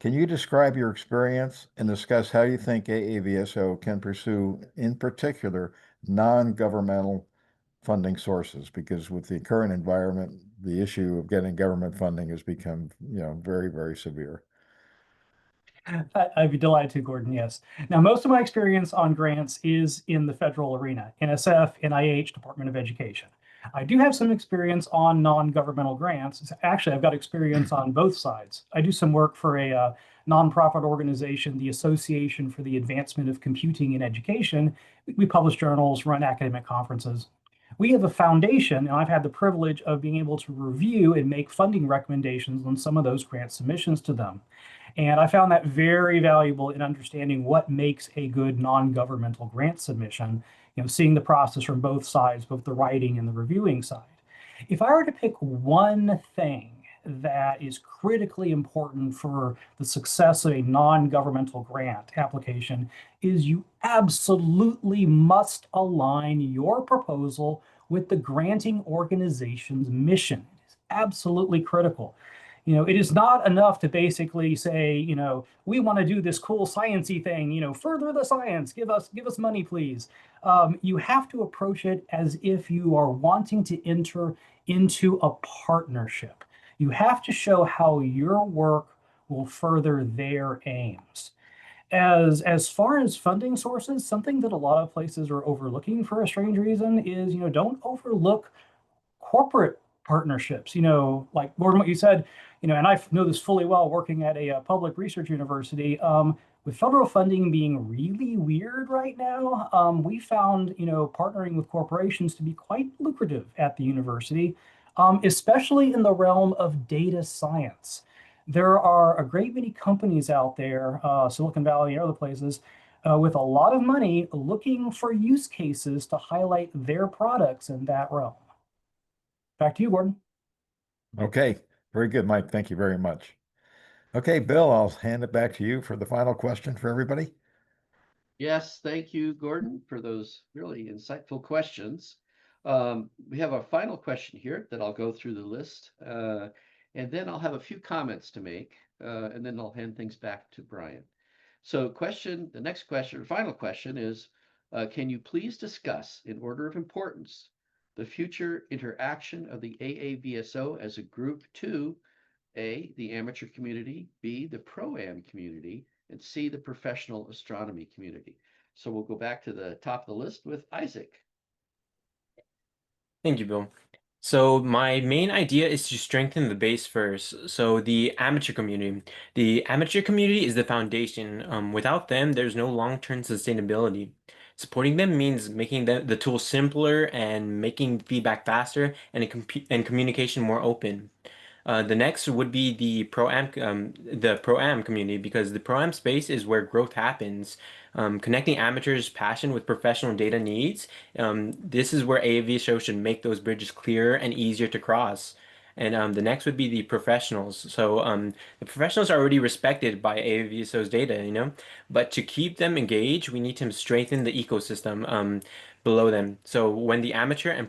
I: Can you describe your experience and discuss how you think AAVSO can pursue, in particular, non-governmental funding sources? Because with the current environment, the issue of getting government funding has become, very, very severe.
H: I'd be delighted to, Gordon. Yes. Now, most of my experience on grants is in the federal arena, NSF, NIH, Department of Education. I do have some experience on non-governmental grants. Actually, I've got experience on both sides. I do some work for a nonprofit organization, the Association for the Advancement of Computing in Education. We publish journals, run academic conferences. We have a foundation, and I've had the privilege of being able to review and make funding recommendations on some of those grant submissions to them. And I found that very valuable in understanding what makes a good non-governmental grant submission, seeing the process from both sides, both the writing and the reviewing side. If I were to pick one thing that is critically important for the success of a non-governmental grant application is you absolutely must align your proposal with the granting organization's mission. It is absolutely critical. It is not enough to basically say, we want to do this cool sciencey thing, further the science, give us money, please. You have to approach it as if you are wanting to enter into a partnership. You have to show how your work will further their aims. As far as funding sources, something that a lot of places are overlooking for a strange reason is, don't overlook corporate partnerships. Like Gordon, what you said, and I know this fully well working at a public research university. With federal funding being really weird right now, we found, partnering with corporations to be quite lucrative at the university, especially in the realm of data science. There are a great many companies out there, Silicon Valley and other places, with a lot of money looking for use cases to highlight their products in that realm. Back to you, Gordon.
I: Okay, very good, Mike. Thank you very much. Okay, Bill, I'll hand it back to you for the final question for everybody.
B: Yes, thank you, Gordon, for those really insightful questions. We have our final question here that I'll go through the list, and then I'll have a few comments to make, and then I'll hand things back to Brian. So the next question, final question is, can you please discuss, in order of importance, the future interaction of the AAVSO as a group to A, the amateur community, B, the pro-am community, and C, the professional astronomy community? So we'll go back to the top of the list with Isaac.
C: Thank you, Bill. So my main idea is to strengthen the base first. So the amateur community. The amateur community is the foundation. Without them, there's no long-term sustainability. Supporting them means making the tool simpler and making feedback faster and communication more open. The next would be the pro-am community, because the pro-am space is where growth happens. Connecting amateurs' passion with professional data needs. This is where AAVSO should make those bridges clearer and easier to cross. And the next would be the professionals. So the professionals are already respected by AAVSO's data, but to keep them engaged, we need to strengthen the ecosystem below them. So when the amateur and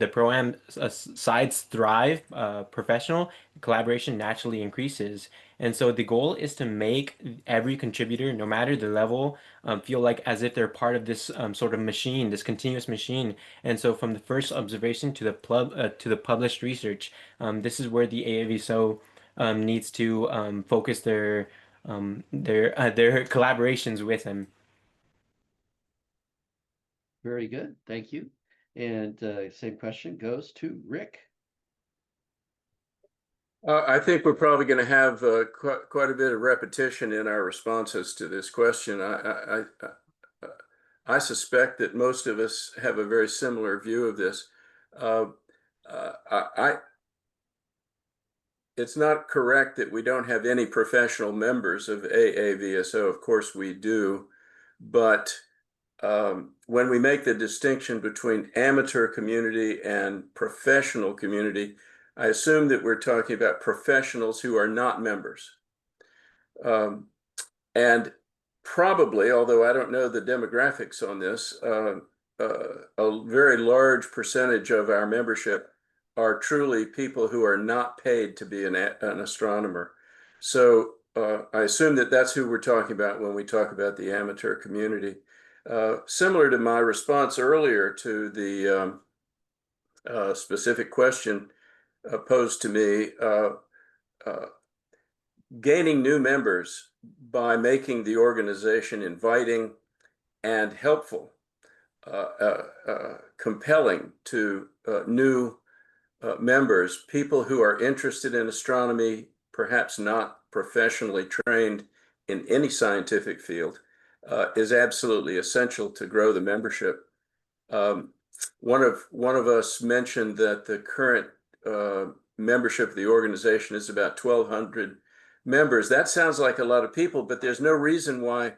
C: the pro-am sides thrive, professional collaboration naturally increases. And so the goal is to make every contributor, no matter the level, feel like as if they're part of this sort of machine, this continuous machine. And so from the first observation to the published research, this is where the AAVSO needs to focus their collaborations with them.
B: Very good, thank you. And same question goes to Rick.
D: I think we're probably going to have quite a bit of repetition in our responses to this question. I suspect that most of us have a very similar view of this. It's not correct that we don't have any professional members of AAVSO. Of course we do, but when we make the distinction between amateur community and professional community, I assume that we're talking about professionals who are not members. And probably, although I don't know the demographics on this, a very large percentage of our membership are truly people who are not paid to be an astronomer. So I assume that that's who we're talking about when we talk about the amateur community. Similar to my response earlier to the specific question posed to me, gaining new members by making the organization inviting and helpful, compelling to new members, people who are interested in astronomy, perhaps not professionally trained in any scientific field, is absolutely essential to grow the membership. One of us mentioned that the current membership of the organization is about 1,200 members. That sounds like a lot of people, but there's no reason why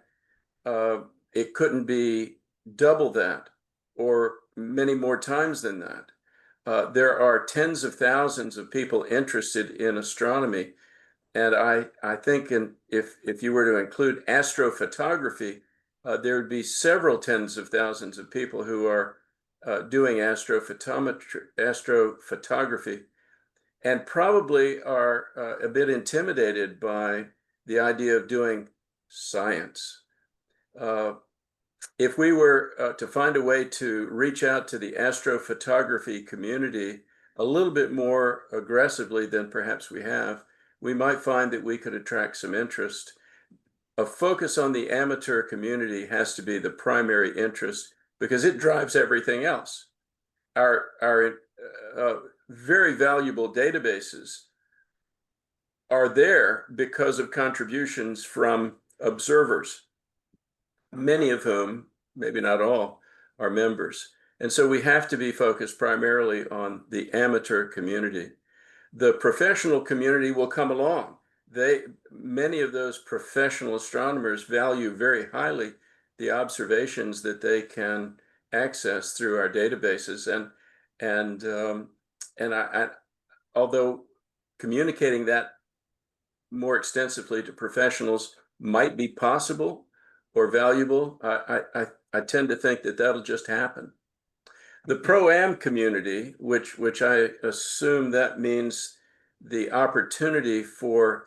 D: it couldn't be double that or many more times than that. There are tens of thousands of people interested in astronomy. And I think if you were to include astrophotography, there would be several tens of thousands of people who are doing astrophotography and probably are a bit intimidated by the idea of doing science. If we were to find a way to reach out to the astrophotography community a little bit more aggressively than perhaps we have, we might find that we could attract some interest. A focus on the amateur community has to be the primary interest because it drives everything else. Our very valuable databases are there because of contributions from observers, many of whom, maybe not all, are members. And so we have to be focused primarily on the amateur community. The professional community will come along. Many of those professional astronomers value very highly the observations that they can access through our databases. And although communicating that more extensively to professionals might be possible or valuable, I tend to think that that'll just happen. The pro-am community, which I assume that means the opportunity for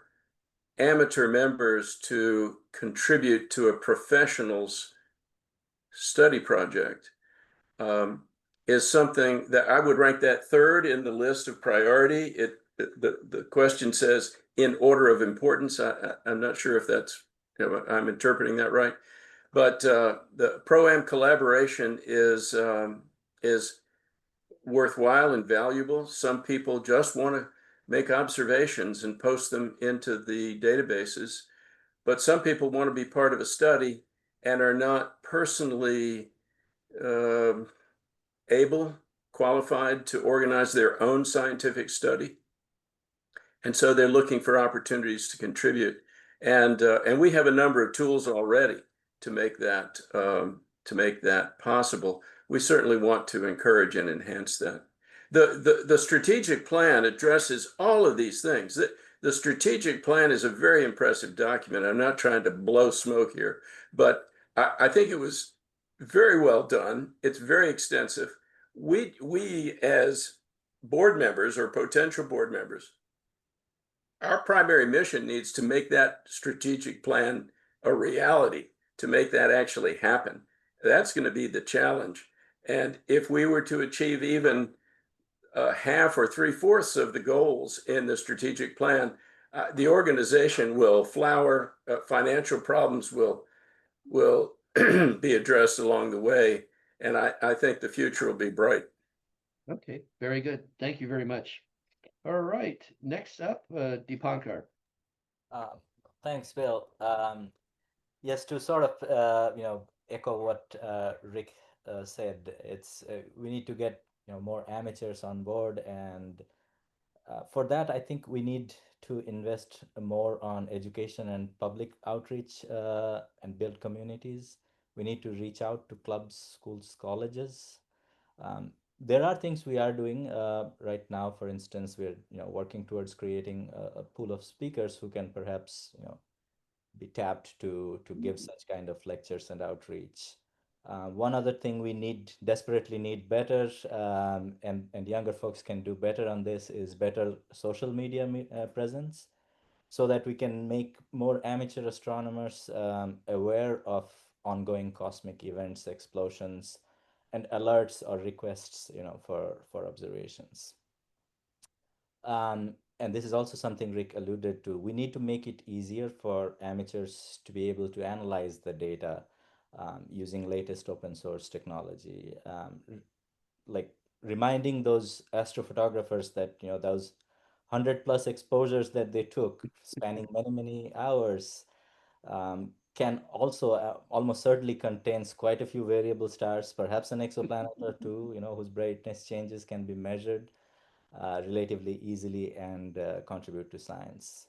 D: amateur members to contribute to a professional's study project, is something that I would rank that third in the list of priority. The question says in order of importance. I'm not sure if that's, I'm interpreting that right, but the pro-am collaboration is worthwhile and valuable. Some people just want to make observations and post them into the databases, but some people want to be part of a study and are not personally able, qualified to organize their own scientific study. And so they're looking for opportunities to contribute. And we have a number of tools already to make that possible. We certainly want to encourage and enhance that. The strategic plan addresses all of these things. The strategic plan is a very impressive document. I'm not trying to blow smoke here, but I think it was very well done. It's very extensive. We as board members or potential board members, our primary mission needs to make that strategic plan a reality, to make that actually happen. That's going to be the challenge. And if we were to achieve even half or three-fourths of the goals in the strategic plan, the organization will flower, financial problems will be addressed along the way. And I think the future will be bright.
B: Okay, very good. Thank you very much. All right, next up, Deepankar.
E: Thanks, Bill. Yes, to sort of echo what Rick said, it's we need to get more amateurs on board, and for that, I think we need to invest more on education and public outreach and build communities. We need to reach out to clubs, schools, colleges. There are things we are doing right now. For instance, we're working towards creating a pool of speakers who can perhaps be tapped to give such kind of lectures and outreach. One other thing we desperately need better, and younger folks can do better on this, is better social media presence, so that we can make more amateur astronomers aware of ongoing cosmic events, explosions, and alerts or requests, for observations. And this is also something Rick alluded to. We need to make it easier for amateurs to be able to analyze the data using latest open source technology. Like reminding those astrophotographers that, those 100+ exposures that they took, spanning many hours, can also almost certainly contains quite a few variable stars, perhaps an exoplanet or two, whose brightness changes can be measured relatively easily and contribute to science.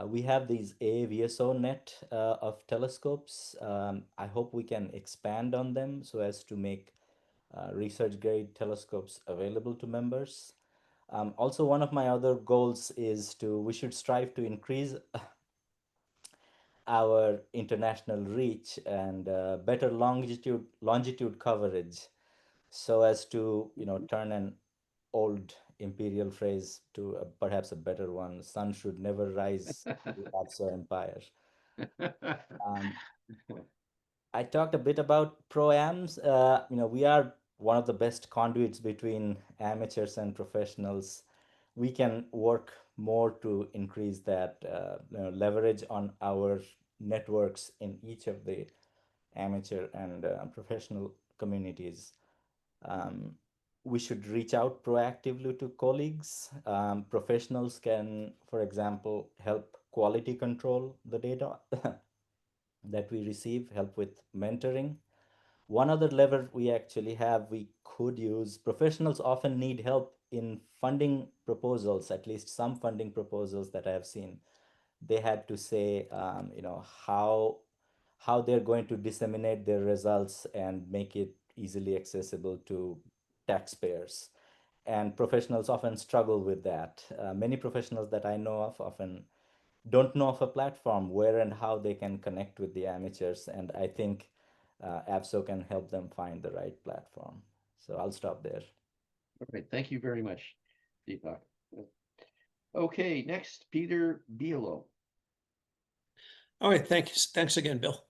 E: We have these AAVSO net of telescopes. I hope we can expand on them so as to make research grade telescopes available to members. Also, one of my other goals is we should strive to increase our international reach and better longitude coverage, so as to turn an old imperial phrase to perhaps a better one: sun should never rise in the AAVSO empire. I talked a bit about pro-ams. We are one of the best conduits between amateurs and professionals. We can work more to increase that leverage on our networks in each of the amateur and professional communities. we should reach out proactively to colleagues. Professionals can, for example, help quality control the data that we receive, help with mentoring. One other lever we actually have, we could use, professionals often need help in funding proposals, at least some funding proposals that I have seen. They had to say, how they're going to disseminate their results and make it easily accessible to taxpayers. And professionals often struggle with that. Many professionals that I know of often don't know of a platform where and how they can connect with the amateurs. And I think AAVSO can help them find the right platform. So I'll stop there.
B: All right, thank you very much, Deepak. Okay, next, Peter Bielo.
F: All right, thanks again, Bill.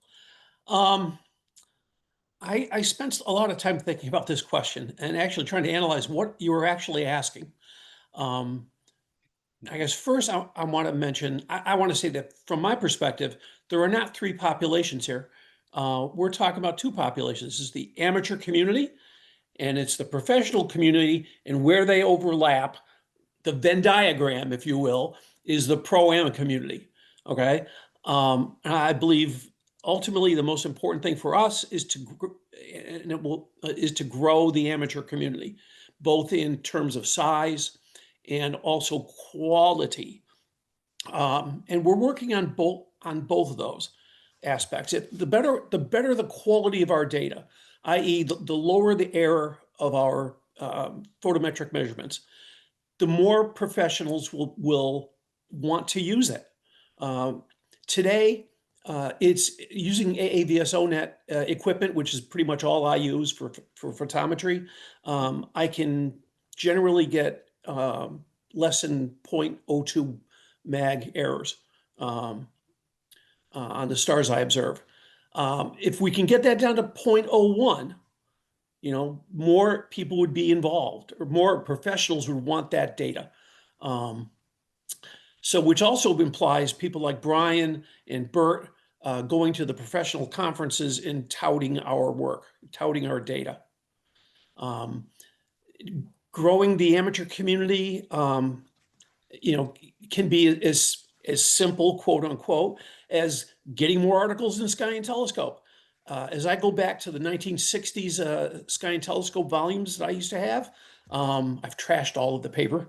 F: I spent a lot of time thinking about this question and actually trying to analyze what you were actually asking. I guess first I want to mention, I want to say that from my perspective, there are not three populations here. We're talking about two populations. This is the amateur community and it's the professional community, and where they overlap, the Venn diagram, if you will, is the pro-am community, okay? And I believe ultimately the most important thing for us is to grow the amateur community, both in terms of size and also quality. And we're working on both of those aspects. The better the quality of our data, i.e. the lower the error of our photometric measurements, the more professionals will want to use it. Today, it's using AAVSO net equipment, which is pretty much all I use for photometry. I can generally get less than 0.02 mag errors on the stars I observe. If we can get that down to 0.01, more people would be involved, or more professionals would want that data. So which also implies people like Brian and Bert going to the professional conferences and touting our work, touting our data. Growing the amateur community, can be as simple, quote unquote, as getting more articles in Sky and Telescope. As I go back to the 1960s Sky and Telescope volumes that I used to have, I've trashed all of the paper.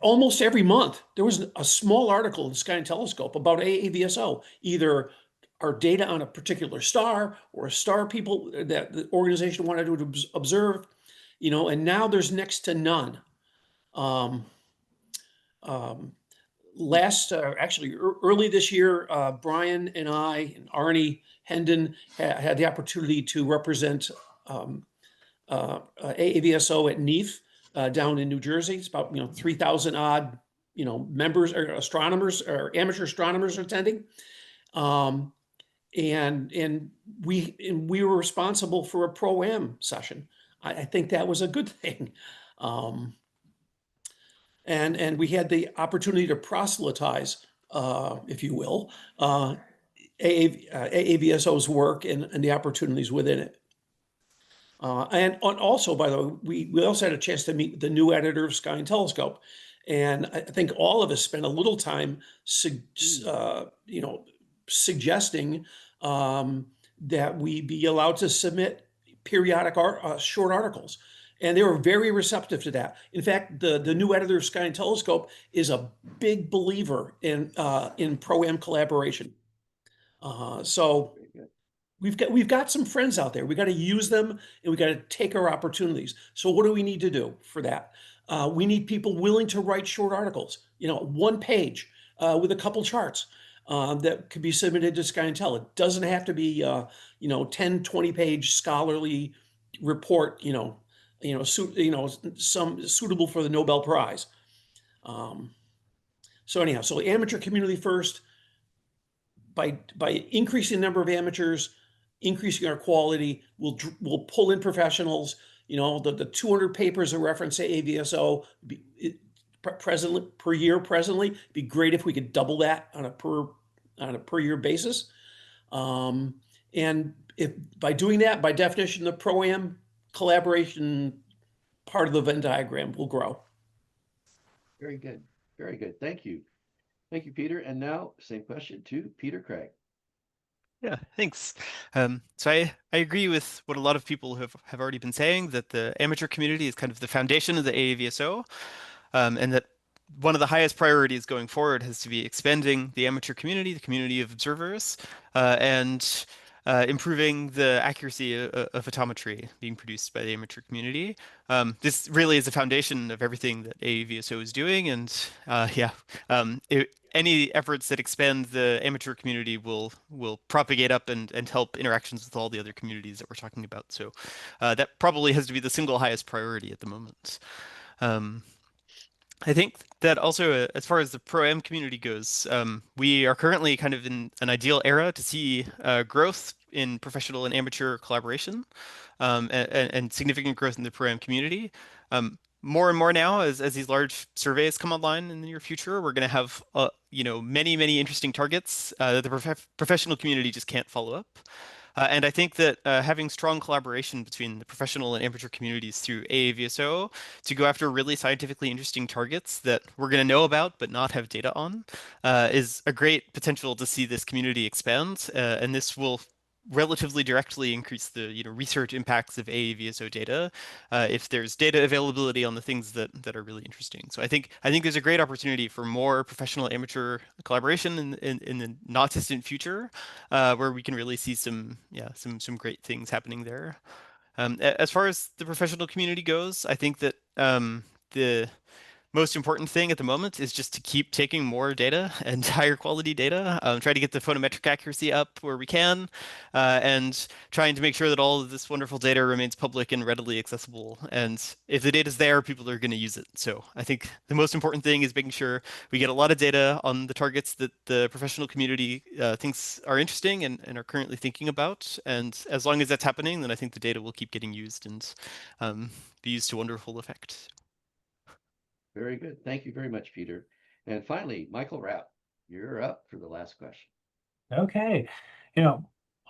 F: Almost every month, there was a small article in Sky and Telescope about AAVSO, either our data on a particular star or a star people that the organization wanted to observe, and now there's next to none. Early this year, Brian and I and Arnie Hendon had the opportunity to represent AAVSO at NEAF down in New Jersey. It's about 3,000 odd members or astronomers or amateur astronomers attending, and we were responsible for a pro-am session. I think that was a good thing. And we had the opportunity to proselytize, if you will, AAVSO's work and the opportunities within it. And also, by the way, we also had a chance to meet the new editor of Sky and Telescope. And I think all of us spent a little time suggesting that we be allowed to submit periodic short articles. And they were very receptive to that. In fact, the new editor of Sky and Telescope is a big believer in pro-am collaboration. So we've got some friends out there. We got to use them, and we got to take our opportunities. So what do we need to do for that? We need people willing to write short articles, 1 page with a couple charts that could be submitted to Sky and Tel. It doesn't have to be 10, 20 page scholarly report, some suitable for the Nobel Prize. So anyhow, so amateur community first. By increasing the number of amateurs, increasing our quality, we'll pull in professionals. The 200 papers that reference AAVSO per year presently. It'd be great if we could double that on a per year basis. And if by doing that, by definition, the pro-am collaboration part of the Venn diagram will grow.
B: Very good. Very good. Thank you. Thank you, Peter. And now, same question to Peter Craig.
G: Yeah, thanks. So I agree with what a lot of people have already been saying, that the amateur community is kind of the foundation of the AAVSO, and that one of the highest priorities going forward has to be expanding the amateur community, the community of observers, and improving the accuracy of photometry being produced by the amateur community. This really is the foundation of everything that AAVSO is doing, and yeah, any efforts that expand the amateur community will propagate up and help interactions with all the other communities that we're talking about. So that probably has to be the single highest priority at the moment. I think that also, as far as the pro-am community goes, we are currently kind of in an ideal era to see growth in professional and amateur collaboration, and significant growth in the pro-am community. More and more now, as these large surveys come online in the near future, we're going to have many interesting targets that the professional community just can't follow up. And I think that having strong collaboration between the professional and amateur communities through AAVSO to go after really scientifically interesting targets that we're going to know about but not have data on is a great potential to see this community expand. And this will relatively directly increase the research impacts of AAVSO data if there's data availability on the things that are really interesting. So I think there's a great opportunity for more professional amateur collaboration in the not distant future, where we can really see some great things happening there. As far as the professional community goes, I think that the most important thing at the moment is just to keep taking more data and higher quality data, try to get the photometric accuracy up where we can, and trying to make sure that all of this wonderful data remains public and readily accessible. And if the data is there, people are going to use it. So I think the most important thing is making sure we get a lot of data on the targets that the professional community thinks are interesting and are currently thinking about. And as long as that's happening, then I think the data will keep getting used and be used to wonderful effect.
B: Very good. Thank you very much, Peter. And finally, Michael Rapp, you're up for the last question.
H: Okay.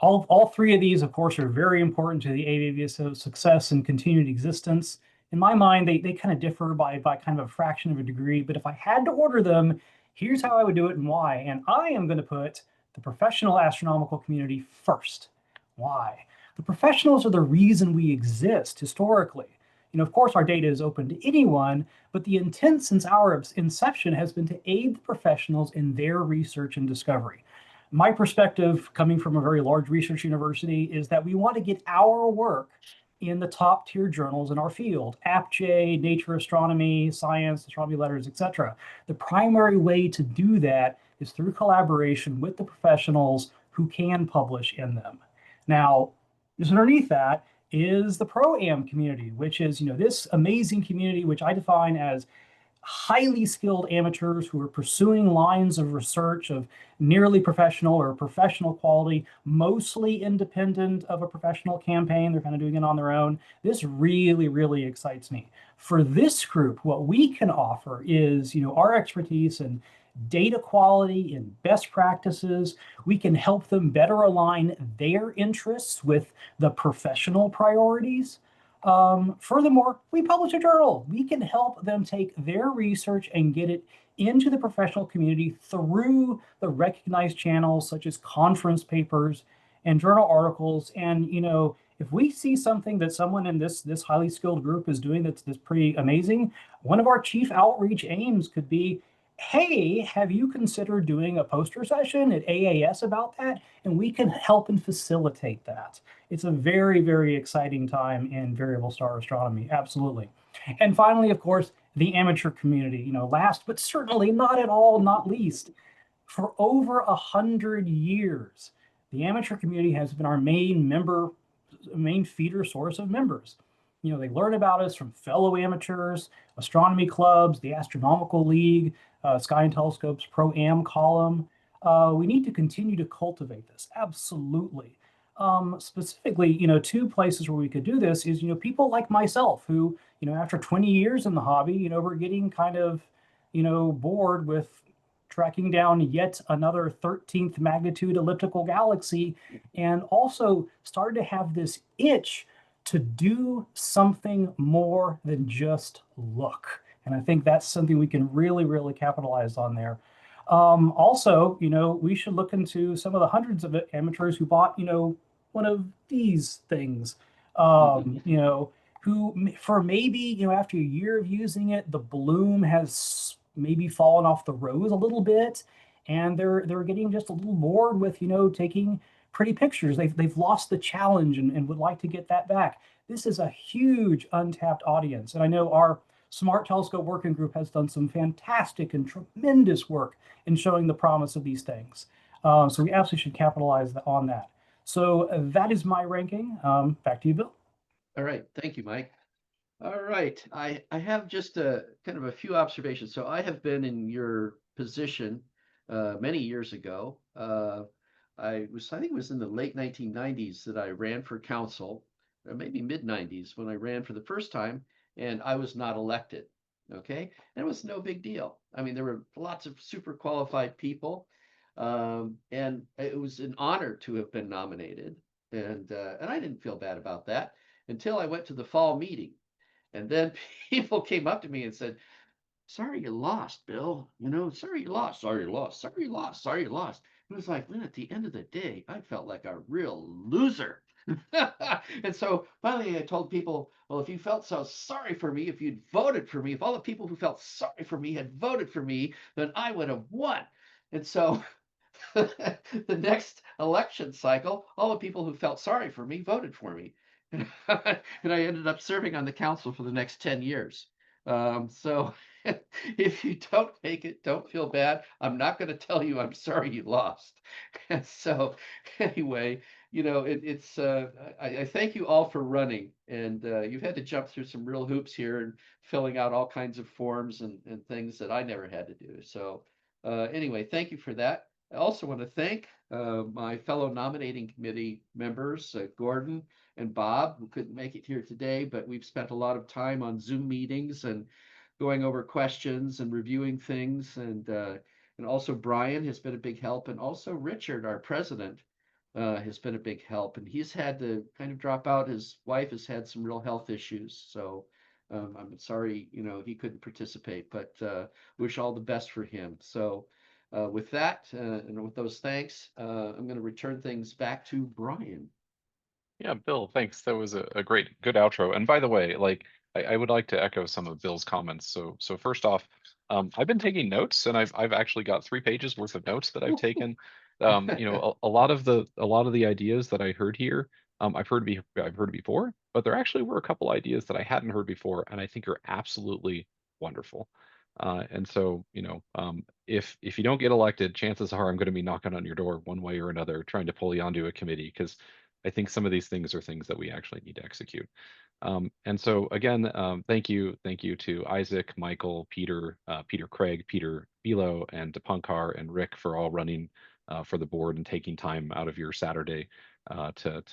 H: All three of these, of course, are very important to the AAVSO success and continued existence. In my mind, they kind of differ by kind of a fraction of a degree, but if I had to order them, here's how I would do it and why. And I am going to put the professional astronomical community first. Why? The professionals are the reason we exist historically. Of course, our data is open to anyone, but the intent since our inception has been to aid the professionals in their research and discovery. My perspective, coming from a very large research university, is that we want to get our work in the top tier journals in our field, APJ, Nature Astronomy, Science, Astronomy Letters, etc. The primary way to do that is through collaboration with the professionals who can publish in them. Now, just underneath that is the pro-am community, which is this amazing community, which I define as highly skilled amateurs who are pursuing lines of research of nearly professional or professional quality, mostly independent of a professional campaign. They're kind of doing it on their own. This really excites me. For this group, what we can offer is our expertise in data quality, in best practices. We can help them better align their interests with the professional priorities. Furthermore, we publish a journal. We can help them take their research and get it into the professional community through the recognized channels such as conference papers and journal articles. And if we see something that someone in this highly skilled group is doing that's pretty amazing, one of our chief outreach aims could be, hey, have you considered doing a poster session at AAS about that? And we can help and facilitate that. It's a very exciting time in variable star astronomy, absolutely. And finally, of course, the amateur community, last but certainly not at all, not least, for over 100 years, the amateur community has been our main feeder source of members. They learn about us from fellow amateurs, astronomy clubs, the Astronomical League, Sky and Telescope's Pro-Am column. We need to continue to cultivate this, absolutely. Specifically, two places where we could do this is, people like myself who, after 20 years in the hobby, we're getting kind of, bored with tracking down yet another 13th magnitude elliptical galaxy, and also started to have this itch to do something more than just look. And I think that's something we can really, really capitalize on there. Also, we should look into some of the hundreds of amateurs who bought, one of these things, who for maybe, after a year of using it, the bloom has maybe fallen off the rose a little bit, and they're getting just a little bored with, taking pretty pictures. They've lost the challenge and would like to get that back. This is a huge untapped audience. And I know our Smart Telescope Working Group has done some fantastic and tremendous work in showing the promise of these things. So we absolutely should capitalize on that. So that is my ranking. Back to you, Bill.
B: All right. Thank you, Mike. All right. I have just a kind of a few observations. So I have been in your position many years ago. I think it was in the late 1990s that I ran for council, or maybe mid 90s when I ran for the first time, and I was not elected. Okay. And it was no big deal. I mean, there were lots of super qualified people. And it was an honor to have been nominated. And I didn't feel bad about that until I went to the fall meeting. And then people came up to me and said, sorry you lost, Bill. Sorry you lost, sorry you lost, sorry you lost, sorry you lost. It was like, then at the end of the day, I felt like a real loser. And so finally I told people, well, if you felt so sorry for me, if you'd voted for me, if all the people who felt sorry for me had voted for me, then I would have won. And so the next election cycle, all the people who felt sorry for me voted for me. And I ended up serving on the council for the next 10 years. So if you don't make it, don't feel bad. I'm not going to tell you I'm sorry you lost. And so anyway, I thank you all for running, and you've had to jump through some real hoops here and filling out all kinds of forms and things that I never had to do. So anyway, thank you for that. I also want to thank my fellow nominating committee members, Gordon and Bob, who couldn't make it here today, but we've spent a lot of time on Zoom meetings and going over questions and reviewing things. And also Brian has been a big help. And also Richard, our president, has been a big help. And he's had to kind of drop out. His wife has had some real health issues. So I'm sorry, he couldn't participate, but wish all the best for him. So with that, and with those thanks, I'm going to return things back to Brian.
A: Yeah, Bill, thanks. That was a good outro. And by the way, I would like to echo some of Bill's comments. So first off, I've been taking notes, and I've actually got 3 pages worth of notes that I've taken. A lot of the ideas that I heard here, I've heard before, but there actually were a couple ideas that I hadn't heard before, and I think are absolutely wonderful. And so, if you don't get elected, chances are I'm going to be knocking on your door one way or another, trying to pull you onto a committee, because I think some of these things are things that we actually need to execute. And so again, thank you to Isaac, Michael, Peter, Craig, Peter Bilo, and Dipankar and Rick for all running for the board and taking time out of your Saturday to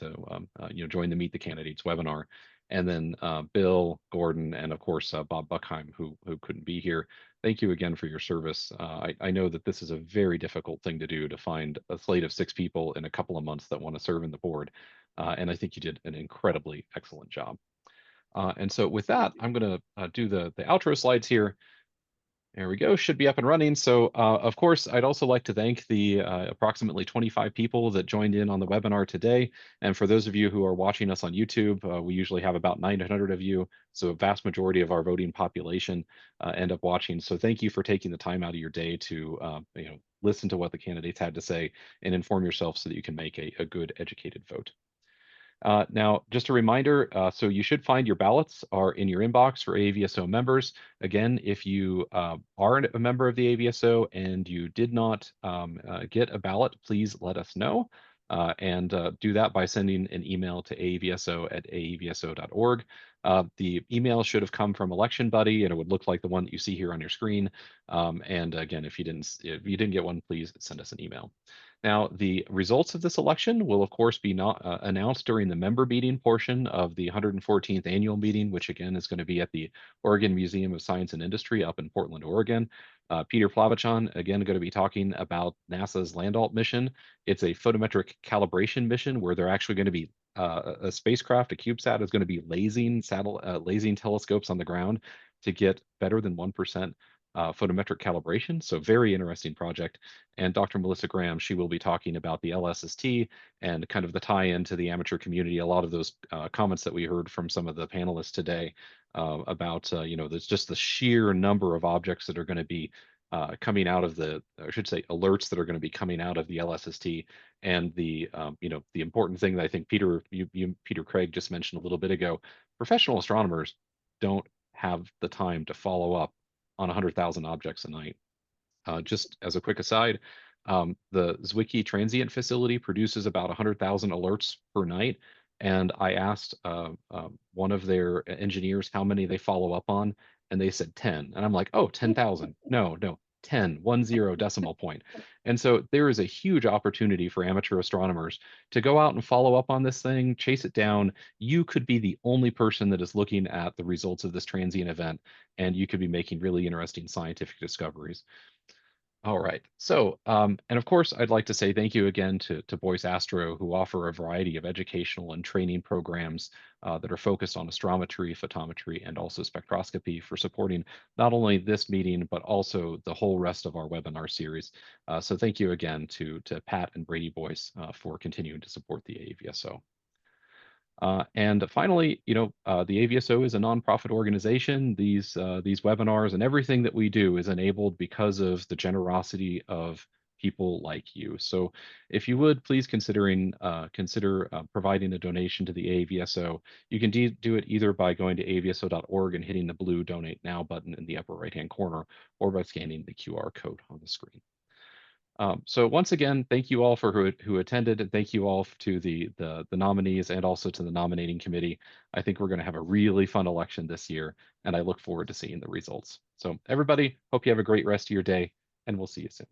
A: join the Meet the Candidates webinar. And then Bill, Gordon, and of course Bob Buckheim, who couldn't be here. Thank you again for your service. I know that this is a very difficult thing to do, to find a slate of 6 people in a couple of months that want to serve in the board. And I think you did an incredibly excellent job. And so with that, I'm going to do the outro slides here. There we go, should be up and running. So of course, I'd also like to thank the approximately 25 people that joined in on the webinar today. And for those of you who are watching us on YouTube, we usually have about 900 of you. So a vast majority of our voting population end up watching. So thank you for taking the time out of your day to listen to what the candidates had to say and inform yourself so that you can make a good educated vote. Now, just a reminder, so you should find your ballots are in your inbox for AAVSO members. Again, if you are a member of the AAVSO and you did not get a ballot, please let us know. And do that by sending an email to aavso@aavso.org. The email should have come from Election Buddy, and it would look like the one that you see here on your screen. And again, if you didn't get one, please send us an email. Now, the results of this election will, of course, be announced during the member meeting portion of the 114th annual meeting, which again is going to be at the Oregon Museum of Science and Industry up in Portland, Oregon. Peter Plavachan, again, going to be talking about NASA's Landalt mission. It's a photometric calibration mission where they're actually going to be a spacecraft, a CubeSat, is going to be lasing telescopes on the ground to get better than 1% photometric calibration. So very interesting project. And Dr. Melissa Graham, she will be talking about the LSST and kind of the tie-in to the amateur community. A lot of those comments that we heard from some of the panelists today about, there's just the sheer number of objects that are going to be coming out of I should say, alerts that are going to be coming out of the LSST, and the important thing that I think Peter Craig just mentioned a little bit ago: professional astronomers don't have the time to follow up on 100,000 objects a night. Just as a quick aside, the Zwicky transient facility produces about 100,000 alerts per night. And I asked one of their engineers how many they follow up on, and they said 10. And I'm like, oh, 10,000. No, 10, 10 decimal point. And so there is a huge opportunity for amateur astronomers to go out and follow up on this thing, chase it down. You could be the only person that is looking at the results of this transient event, and you could be making really interesting scientific discoveries. All right. So, and of course, I'd like to say thank you again to Boise Astro, who offer a variety of educational and training programs that are focused on astrometry, photometry, and also spectroscopy, for supporting not only this meeting, but also the whole rest of our webinar series. So thank you again to Pat and Brady Boyce for continuing to support the AAVSO. And finally, the AAVSO is a nonprofit organization. These webinars and everything that we do is enabled because of the generosity of people like you. So if you would please consider providing a donation to the AAVSO. You can do it either by going to aavso.org and hitting the blue Donate Now button in the upper right-hand corner, or by scanning the QR code on the screen. So once again, thank you all for who attended, and thank you all to the nominees, and also to the nominating committee. I think we're going to have a really fun election this year, and I look forward to seeing the results. So everybody, hope you have a great rest of your day, and we'll see you soon.